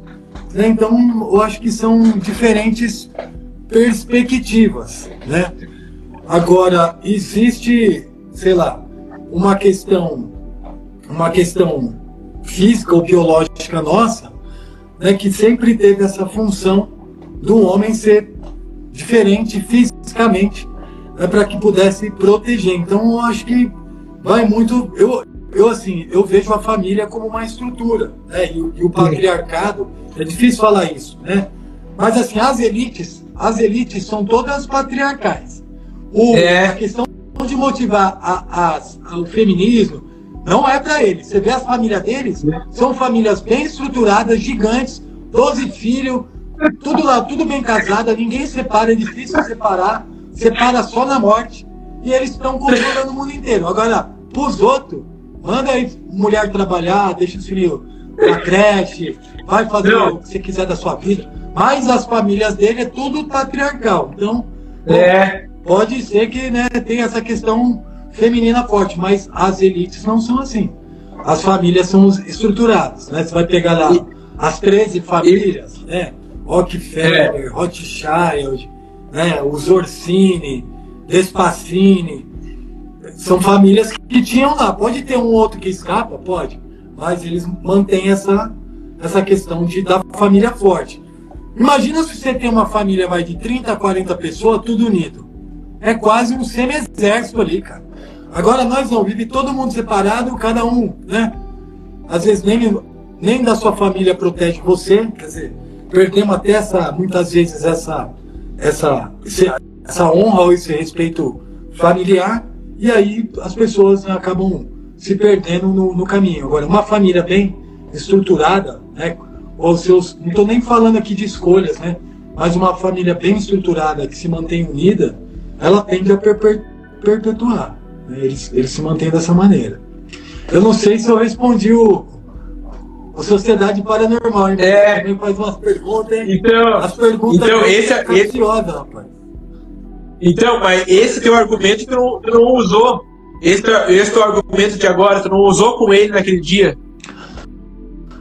né? Então eu acho que são diferentes perspectivas, né? Agora, existe, sei lá, uma questão física ou biológica nossa, né, que sempre teve essa função do homem ser diferente fisicamente, né, para que pudesse proteger. Então, eu acho que vai muito... Eu vejo a família como uma estrutura, né, e o patriarcado, é difícil falar isso, né? Mas, assim, as elites são todas patriarcais. A questão de motivar o feminismo não é para eles. Você vê as famílias deles, são famílias bem estruturadas, gigantes, 12 filhos, tudo lá, tudo bem casado, ninguém separa, é difícil separar, separa só na morte, e eles estão controlando o mundo inteiro. Agora, pros outros, manda aí mulher trabalhar, deixa os filhos na creche, vai fazer o que você quiser da sua vida, mas as famílias dele é tudo patriarcal. Então, pode ser que, né, tenha essa questão feminina forte, mas as elites não são assim. As famílias são estruturadas, né? Você vai pegar lá as 13 famílias, né? Rockefeller, Rothschild, né? Os Orsini, Despacini. São famílias que tinham lá. Pode ter um outro que escapa, pode, mas eles mantêm essa questão da família forte. Imagina se você tem uma família de 30 a 40 pessoas, tudo unido. É quase um semi-exército ali, cara. Agora nós não, vive todo mundo separado, cada um, né? Às vezes nem da sua família protege você, quer dizer, perdemos até muitas vezes essa honra ou esse respeito familiar, e aí as pessoas acabam se perdendo no caminho. Agora, uma família bem estruturada, né? Ou seus, não estou nem falando aqui de escolhas, né? Mas uma família bem estruturada que se mantém unida, ela tende a perpetuar. Né? Eles se mantêm dessa maneira. Eu não sei se eu respondi a Sociedade Paranormal, hein? Também faz umas perguntas, hein? As perguntas capciosas, rapaz. Então, mas esse teu argumento tu não usou. Esse teu argumento de agora, tu não usou com ele naquele dia.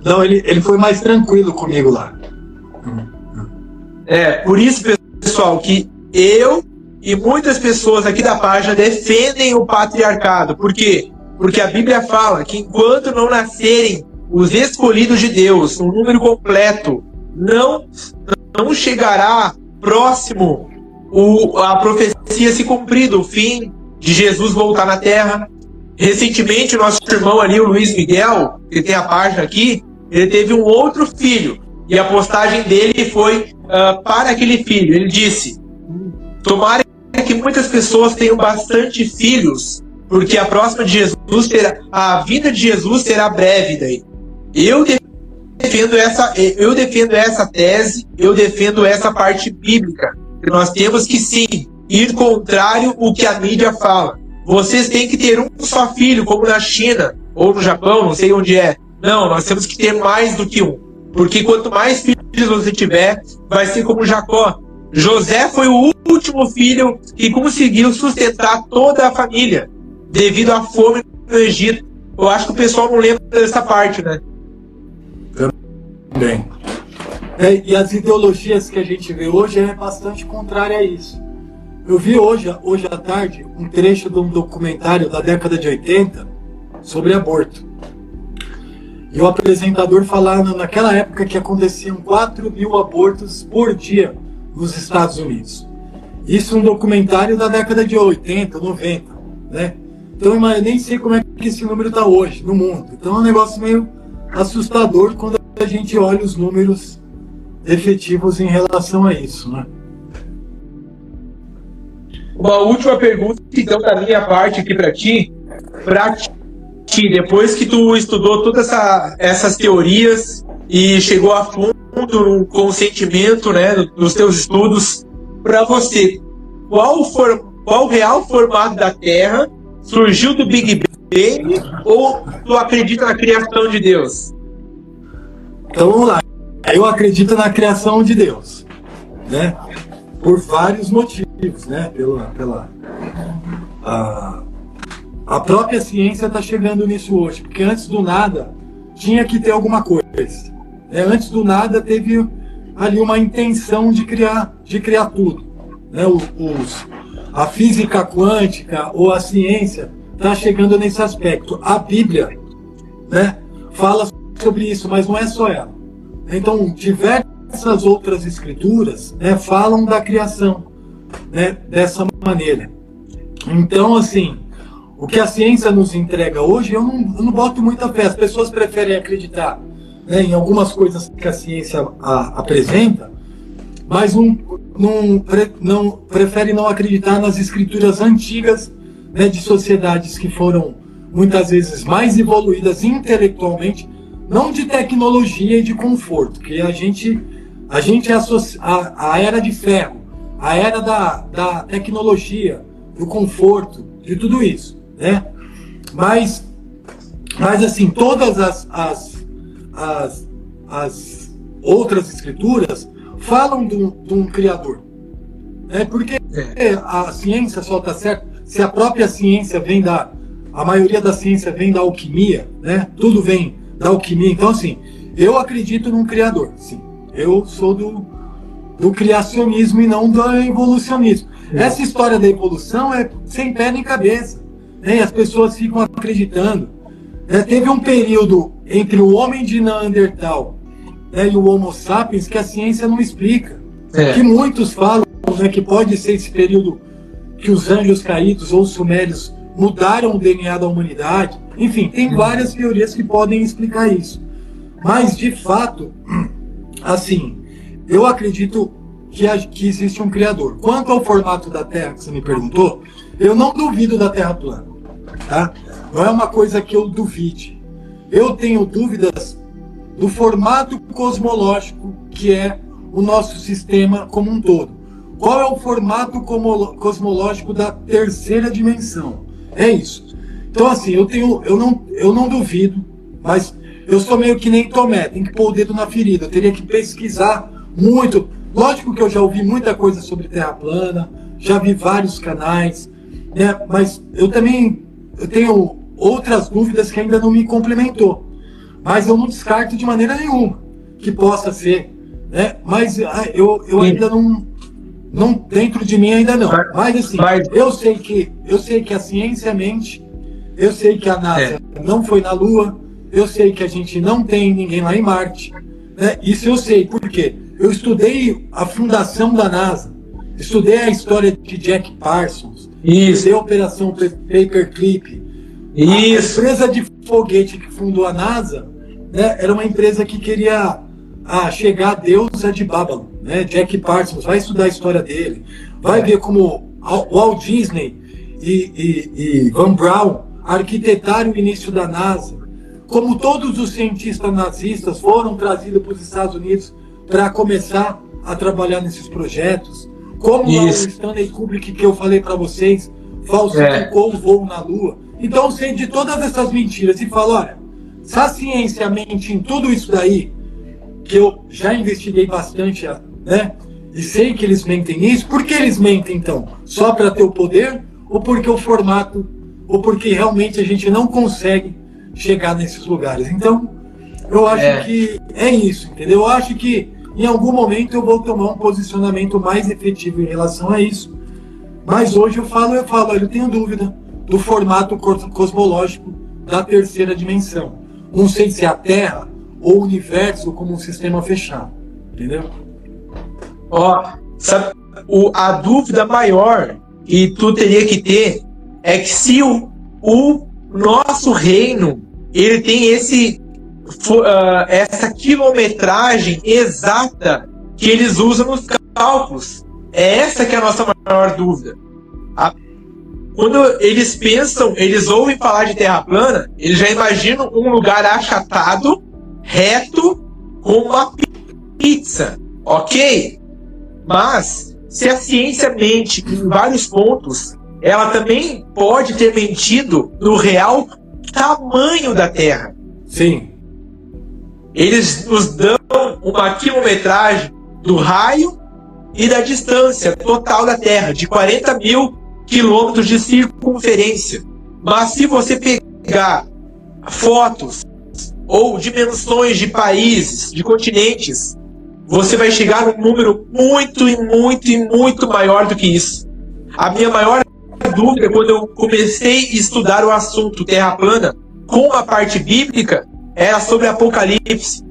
Não, ele foi mais tranquilo comigo lá. Por isso, pessoal, que eu e muitas pessoas aqui da página defendem o patriarcado. Por quê? Porque a Bíblia fala que enquanto não nascerem os escolhidos de Deus, um número completo, não chegará próximo a profecia se cumprida, o fim de Jesus voltar na Terra. Recentemente, o nosso irmão ali, o Luiz Miguel, que tem a página aqui, ele teve um outro filho, e a postagem dele foi para aquele filho. Ele disse: tomara que muitas pessoas tenham bastante filhos, porque a próxima de Jesus a vinda de Jesus será breve daí. Eu defendo essa tese, eu defendo essa parte bíblica, que nós temos que sim ir contrário ao que a mídia fala. Vocês têm que ter um só filho, como na China ou no Japão, não sei onde é. Não, nós temos que ter mais do que um. Porque quanto mais filhos você tiver, vai ser como Jacó. José foi o último filho que conseguiu sustentar toda a família devido à fome no Egito. Eu acho que o pessoal não lembra dessa parte, né? Bem. E as ideologias que a gente vê hoje é bastante contrária a isso. Eu vi hoje à tarde um trecho de um documentário da década de 80 sobre aborto. E o apresentador falando naquela época que aconteciam 4.000 abortos por dia nos Estados Unidos. Isso é um documentário da década de 80, 90, né? Então eu nem sei como é que esse número está hoje no mundo. Então é um negócio meio assustador quando a gente olha os números efetivos em relação a isso, né? Uma última pergunta, então, da minha parte aqui para ti, depois que tu estudou todas essas teorias e chegou a fundo no consentimento, né, nos teus estudos, para você, qual o real formato da Terra? Surgiu do Big Bang ou tu acredita na criação de Deus? Então vamos lá. Eu acredito na criação de Deus, né? Por vários motivos, né? A própria ciência está chegando nisso hoje, porque antes do nada tinha que ter alguma coisa. Né? Antes do nada teve ali uma intenção de criar tudo. Né? A física quântica ou a ciência está chegando nesse aspecto. A Bíblia, né, fala sobre isso, mas não é só ela. Então, diversas outras escrituras, né, falam da criação, né, dessa maneira. Então, assim, o que a ciência nos entrega hoje, eu não boto muita fé. As pessoas preferem acreditar, né, em algumas coisas que a ciência apresenta, mas preferem não acreditar nas escrituras antigas, né, de sociedades que foram muitas vezes mais evoluídas intelectualmente, não de tecnologia e de conforto, que a gente associa a era de ferro, a era da tecnologia, do conforto, de tudo isso, né? Mas assim, todas as outras escrituras falam de um criador, né? Porque a ciência só está certa se a própria ciência a maioria da ciência vem da alquimia, né? Tudo vem da alquimia. Então, assim, eu acredito num criador, sim. Eu sou do criacionismo e não do evolucionismo. Essa história da evolução é sem pé nem cabeça, né? As pessoas ficam acreditando. Teve um período entre o homem de Neandertal, né, e o Homo sapiens que a ciência não explica. Que muitos falam, né, que pode ser esse período que os anjos caídos ou os sumérios mudaram o DNA da humanidade. Enfim, tem várias teorias que podem explicar isso. Mas, de fato, assim, eu acredito que existe um criador. Quanto ao formato da Terra, que você me perguntou, eu não duvido da Terra plana. Tá? Não é uma coisa que eu duvide. Eu tenho dúvidas do formato cosmológico que é o nosso sistema como um todo. Qual é o formato cosmológico da terceira dimensão? É isso. Então, assim, eu não duvido, mas eu sou meio que nem Tomé, tem que pôr o dedo na ferida. Eu teria que pesquisar muito. Lógico que eu já ouvi muita coisa sobre Terra plana, já vi vários canais, né? Mas eu tenho outras dúvidas que ainda não me complementou. Mas eu não descarto de maneira nenhuma que possa ser, né? Mas eu ainda não, dentro de mim ainda não. Mas assim, eu sei que a ciência mente, eu sei que a NASA não foi na Lua, eu sei que a gente não tem ninguém lá em Marte, né? Isso eu sei, por quê? Eu estudei a fundação da NASA, estudei a história de Jack Parsons, estudei a Operação Paperclip. Isso. A empresa de foguete que fundou a NASA, né, era uma empresa que queria chegar a deusa de Babylon, né? Jack Parsons, vai estudar a história dele, vai ver como Walt Disney e Van Braun arquitetaram o início da NASA, como todos os cientistas nazistas foram trazidos para os Estados Unidos para começar a trabalhar nesses projetos, como o Stanley Kubrick, que eu falei para vocês, falsificou o voo na Lua. Então eu sei de todas essas mentiras e falo, olha, se a ciência mente em tudo isso daí, que eu já investiguei bastante, né? e sei que eles mentem nisso, por que eles mentem então? Só para ter o poder? Ou porque o formato, ou porque realmente a gente não consegue chegar nesses lugares? Então, eu acho que é isso, entendeu? Eu acho que em algum momento eu vou tomar um posicionamento mais efetivo em relação a isso. Mas hoje eu falo, eu tenho dúvida do formato cosmológico da terceira dimensão. Não sei se é a Terra ou o universo como um sistema fechado, entendeu? Sabe, a dúvida maior que tu teria que ter é que se o nosso reino ele tem essa quilometragem exata que eles usam nos cálculos. É essa que é a nossa maior dúvida. Quando eles pensam, eles ouvem falar de terra plana, eles já imaginam um lugar achatado, reto, com uma pizza, ok? Mas, se a ciência mente em vários pontos, ela também pode ter mentido no real tamanho da Terra. Sim. Eles nos dão uma quilometragem do raio e da distância total da Terra, de 40 mil quilômetros de circunferência. Mas se você pegar fotos ou dimensões de países, de continentes, você vai chegar num número muito e muito e muito maior do que isso. A minha maior dúvida, quando eu comecei a estudar o assunto Terra plana, com a parte bíblica, era sobre Apocalipse.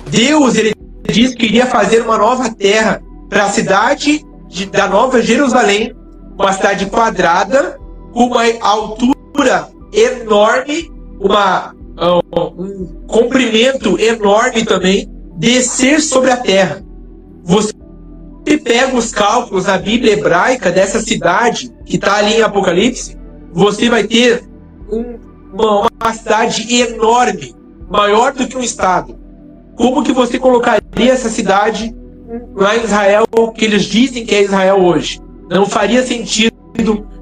Deus, ele disse que iria fazer uma nova terra para a cidade da Nova Jerusalém, uma cidade quadrada, com uma altura enorme, um comprimento enorme também, descer sobre a terra. Você pega os cálculos na Bíblia hebraica dessa cidade que está ali em Apocalipse, você vai ter uma cidade enorme, maior do que um estado. Como que você colocaria essa cidade lá em Israel, que eles dizem que é Israel hoje? Não faria sentido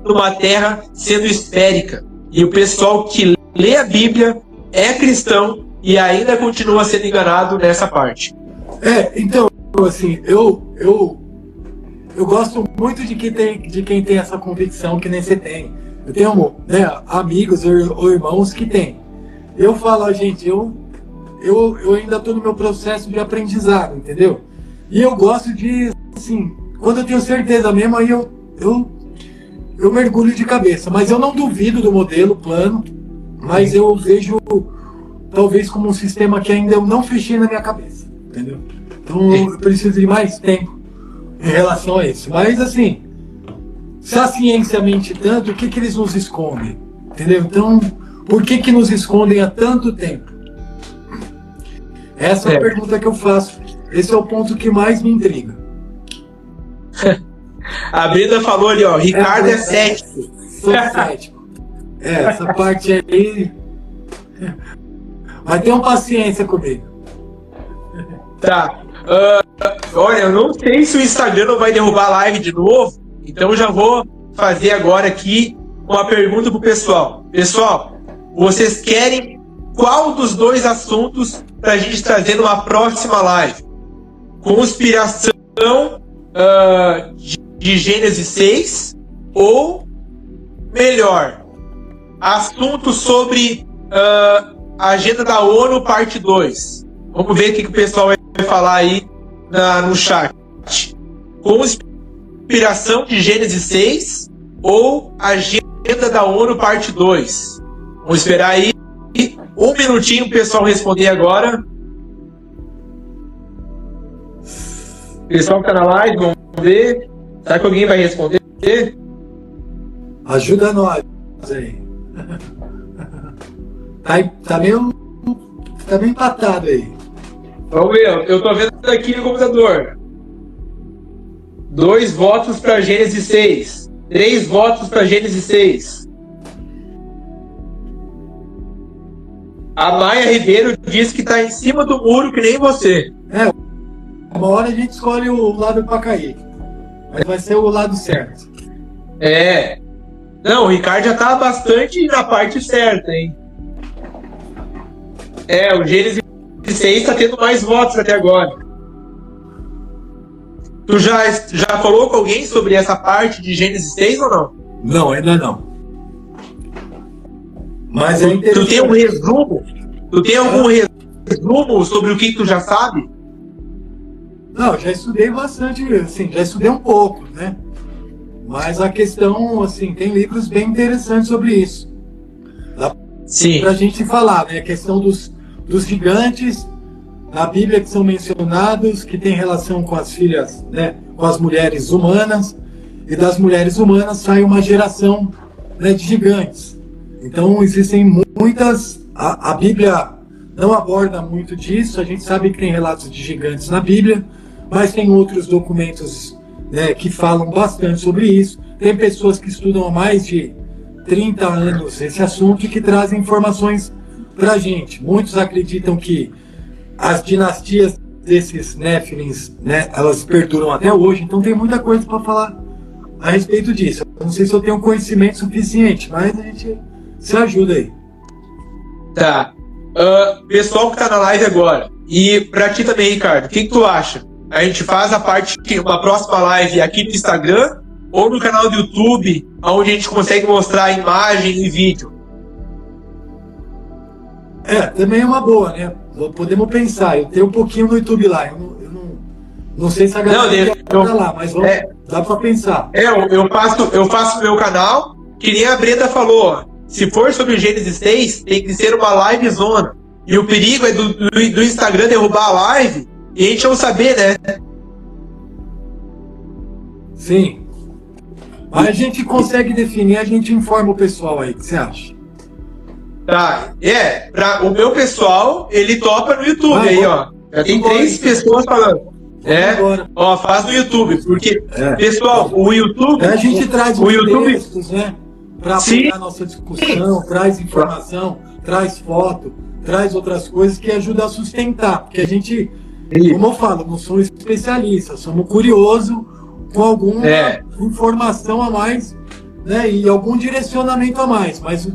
numa terra sendo esférica. E o pessoal que lê a Bíblia é cristão e ainda continua sendo enganado nessa parte. Então, assim, eu gosto muito de quem tem essa convicção que nem você tem. Eu tenho amigos ou irmãos que têm. Eu falo, gente, eu ainda estou no meu processo de aprendizado, entendeu? E eu gosto de, assim, quando eu tenho certeza mesmo, aí eu mergulho de cabeça. Mas eu não duvido do modelo plano, mas eu vejo talvez como um sistema que ainda eu não fechei na minha cabeça, entendeu? Então eu preciso de mais tempo em relação a isso. Mas assim, se a ciência mente tanto, o que eles nos escondem? Entendeu? Então, por que nos escondem há tanto tempo? Essa é a pergunta que eu faço. Esse é o ponto que mais me intriga. A Brenda falou ali, Ricardo é cético. Sou cético. Essa parte aí... Mas tenham paciência comigo. Tá. Olha, eu não sei se o Instagram não vai derrubar a live de novo, então eu já vou fazer agora aqui uma pergunta pro pessoal. Pessoal, vocês querem qual dos dois assuntos pra gente trazer numa próxima live? Conspiração de Gênesis 6 ou, melhor, assunto sobre a agenda da ONU parte 2. Vamos ver o que o pessoal vai falar aí no chat. Conspiração de Gênesis 6 ou agenda da ONU parte 2. Vamos esperar aí um minutinho o pessoal responder agora. O pessoal que tá na live, vamos ver. Será que alguém vai responder? Ajuda nós aí. Tá meio empatado aí. Vamos ver, eu tô vendo aqui no computador. 2 votos para Gênesis 6. 3 votos para Gênesis 6. A Maia Ribeiro diz que tá em cima do muro que nem você. Uma hora a gente escolhe o lado para cair. Mas vai ser o lado certo. Não, o Ricardo já tá bastante na parte certa, hein? O Gênesis 6 tá tendo mais votos até agora. Tu já falou com alguém sobre essa parte de Gênesis 6 ou não? Não, ainda não. Mas é interessante. Tu tem um resumo? Tu tem algum resumo sobre o que tu já sabe? Não, já estudei bastante, assim, já estudei um pouco, né? Mas a questão, assim, tem livros bem interessantes sobre isso. Dá pra gente falar, né? A questão dos gigantes na Bíblia que são mencionados, que tem relação com as filhas, né? Com as mulheres humanas. E das mulheres humanas sai uma geração, né, de gigantes. Então existem muitas... A Bíblia não aborda muito disso. A gente sabe que tem relatos de gigantes na Bíblia, mas tem outros documentos, né, que falam bastante sobre isso. Tem pessoas que estudam há mais de 30 anos esse assunto e que trazem informações para a gente. Muitos acreditam que as dinastias desses Néfilins, né, elas perduram até hoje. Então tem muita coisa para falar a respeito disso. Eu não sei se eu tenho conhecimento suficiente, mas a gente se ajuda aí. Tá. Pessoal que tá na live agora, e pra ti também, Ricardo, o que tu acha? A gente faz uma próxima live aqui no Instagram ou no canal do YouTube, onde a gente consegue mostrar imagem e vídeo? Também é uma boa, né? Podemos pensar. Eu tenho um pouquinho no YouTube lá. Eu não sei se a galera quer lá, mas dá para pensar. Eu faço meu canal, que nem a Brenda falou. Se for sobre o Gênesis 6, tem que ser uma live zona. E o perigo é do Instagram derrubar a live e a gente não saber, né? Sim. Mas a gente consegue definir, a gente informa o pessoal aí. O que você acha? Tá. O meu pessoal, ele topa no YouTube aí, ó. Já tem 3 pessoas falando. Faz no YouTube, porque, pessoal, o YouTube... A gente traz os YouTube, textos, né? Para apoiar a nossa discussão, traz informação, traz foto, traz outras coisas que ajudam a sustentar. Porque a gente, como eu falo, não somos especialistas, somos curiosos com alguma informação a mais, né? E algum direcionamento a mais. Mas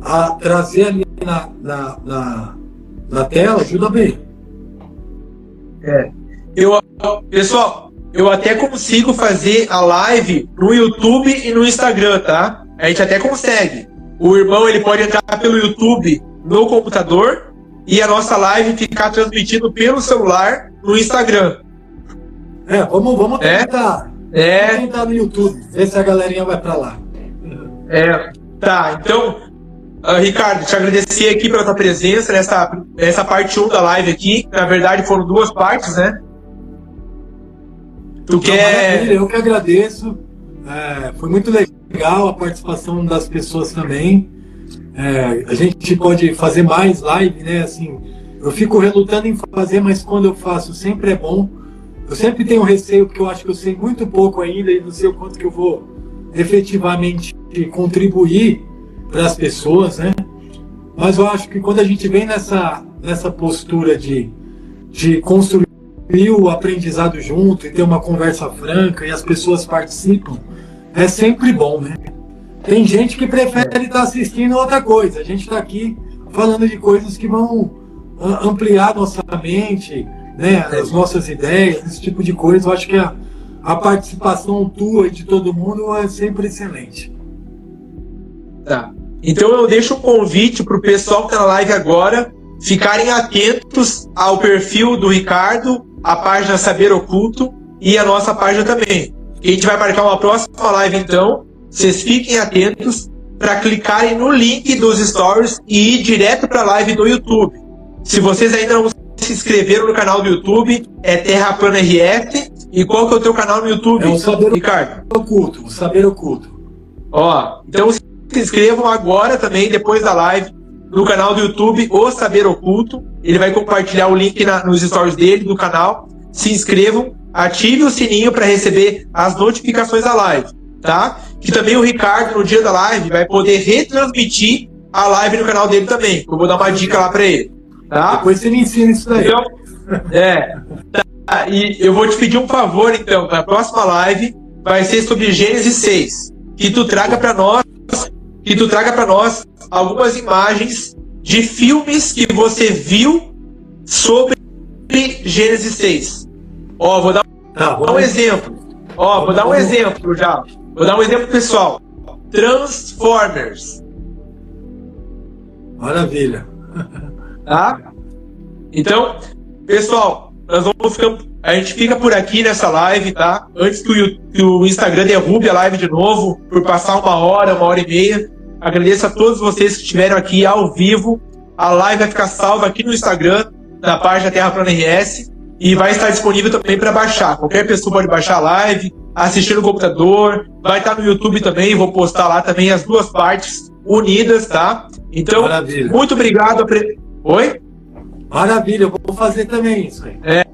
a trazer ali na tela ajuda bem. Pessoal, eu até consigo fazer a live no YouTube e no Instagram, tá? A gente até consegue. O irmão, ele pode entrar pelo YouTube no computador e a nossa live ficar transmitindo pelo celular no Instagram. Vamos tentar. Vamos tentar no YouTube, ver se a galerinha vai pra lá. Tá, então, Ricardo, te agradecer aqui pela tua presença nessa parte 1 da live aqui. Na verdade, foram 2 partes, né? Eu que agradeço. Foi muito legal a participação das pessoas também. A gente pode fazer mais live, né? Assim, eu fico relutando em fazer, mas quando eu faço sempre é bom. Eu sempre tenho receio, porque eu acho que eu sei muito pouco ainda e não sei o quanto que eu vou efetivamente contribuir para as pessoas, né? Mas eu acho que quando a gente vem nessa postura de construir o aprendizado junto e ter uma conversa franca e as pessoas participam, é sempre bom, né? Tem gente que prefere estar assistindo outra coisa. A gente está aqui falando de coisas que vão ampliar nossa mente, né? As nossas ideias, esse tipo de coisa. Eu acho que a participação tua e de todo mundo é sempre excelente. Tá. Então eu deixo um convite para o pessoal que está na live agora ficarem atentos ao perfil do Ricardo, a página Saber Oculto e a nossa página também. A gente vai marcar uma próxima live então. Vocês fiquem atentos para clicarem no link dos stories e ir direto para a live do YouTube. Se vocês ainda não se inscreveram no canal do YouTube, é Terra Plana RF. E qual que é o teu canal no YouTube, o Saber Ricardo? Oculto, o Saber Oculto. Então se inscrevam agora também, depois da live, no canal do YouTube, o Saber Oculto. Ele vai compartilhar o link nos stories dele, do canal. Se inscrevam, ative o sininho para receber as notificações da live, tá? Que também o Ricardo, no dia da live, vai poder retransmitir a live no canal dele também. Eu vou dar uma dica lá para ele, tá? Depois você me ensina isso daí. Então, e eu vou te pedir um favor, então, na próxima live vai ser sobre Gênesis 6, que tu traga para nós algumas imagens de filmes que você viu sobre Gênesis 6. Vou dar dar um exemplo. Ó, vou dar um exemplo já. Vou dar um exemplo, pessoal. Transformers. Maravilha. Tá? Então, pessoal, nós vamos ficar, a gente fica por aqui nessa live, tá? Antes que o Instagram derrube a live de novo, por passar 1 hora, 1 hora e meia. Agradeço a todos vocês que estiveram aqui ao vivo. A live vai ficar salva aqui no Instagram, na página Terra Plana RS, e vai estar disponível também para baixar. Qualquer pessoa pode baixar a live, assistir no computador, vai estar no YouTube também, vou postar lá também as duas partes unidas, tá? Então, maravilha. Muito obrigado. Oi? Maravilha, eu vou fazer também isso aí.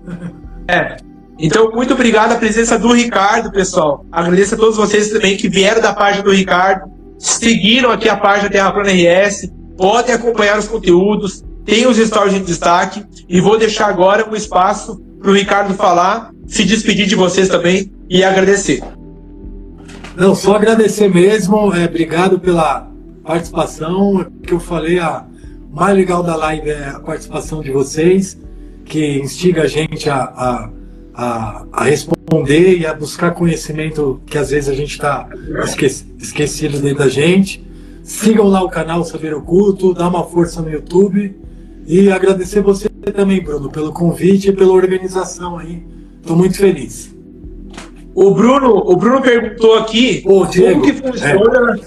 Então, muito obrigado a presença do Ricardo, pessoal. Agradeço a todos vocês também que vieram da página do Ricardo, seguiram aqui a página Terra Plana RS, podem acompanhar os conteúdos, tem os stories em destaque, e vou deixar agora um espaço para o Ricardo falar, se despedir de vocês também e agradecer. Não, só agradecer mesmo, obrigado pela participação. O que eu falei, a mais legal da live é a participação de vocês, que instiga a gente a responder e a buscar conhecimento que às vezes a gente está esquecido dentro da gente. Sigam lá o canal Saber Oculto, dá uma força no YouTube, e agradecer você também, Bruno, pelo convite e pela organização aí. Estou muito feliz. O Bruno perguntou aqui como que funciona.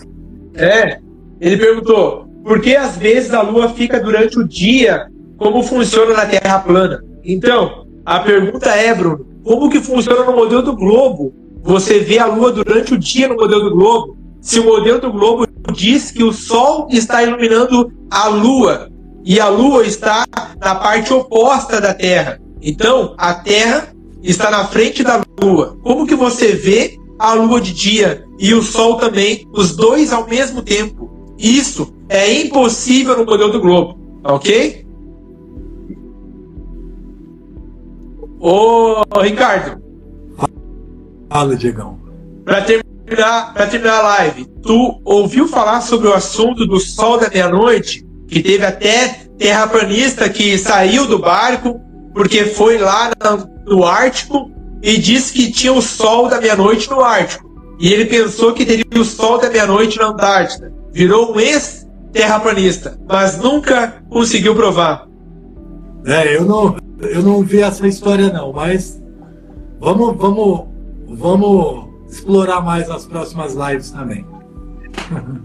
Ele perguntou por que às vezes a Lua fica durante o dia, como funciona na Terra plana. Então, a pergunta é, Bruno, como que funciona no modelo do globo? Você vê a Lua durante o dia no modelo do globo? Se o modelo do globo diz que o Sol está iluminando a Lua, e a Lua está na parte oposta da Terra. Então, a Terra está na frente da Lua. Como que você vê a Lua de dia e o Sol também, os dois ao mesmo tempo? Isso é impossível no modelo do globo, ok? Ô, Ricardo. Fala, Diegão. Para terminar a live, tu ouviu falar sobre o assunto do Sol da meia-noite? Que teve até terraplanista que saiu do barco porque foi lá no Ártico e disse que tinha o Sol da meia-noite no Ártico. E ele pensou que teria o Sol da meia-noite na Antártida. Virou um ex-terraplanista, mas nunca conseguiu provar. Eu não vi essa história não, mas vamos explorar mais nas próximas lives também.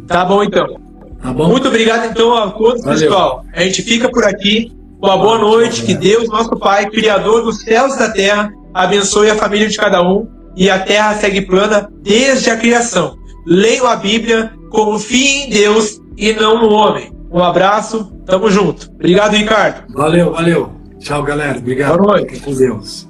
Tá bom, então. Tá bom? Muito obrigado, então, a todos, pessoal. A gente fica por aqui. Uma boa noite. Que Deus, nosso Pai, Criador dos céus e da terra, abençoe a família de cada um. E a terra segue plana desde a criação. Leiam a Bíblia, confiem em Deus e não no homem. Um abraço, tamo junto. Obrigado, Ricardo. Valeu. Tchau, galera. Obrigado. Boa noite. Fiquem com Deus.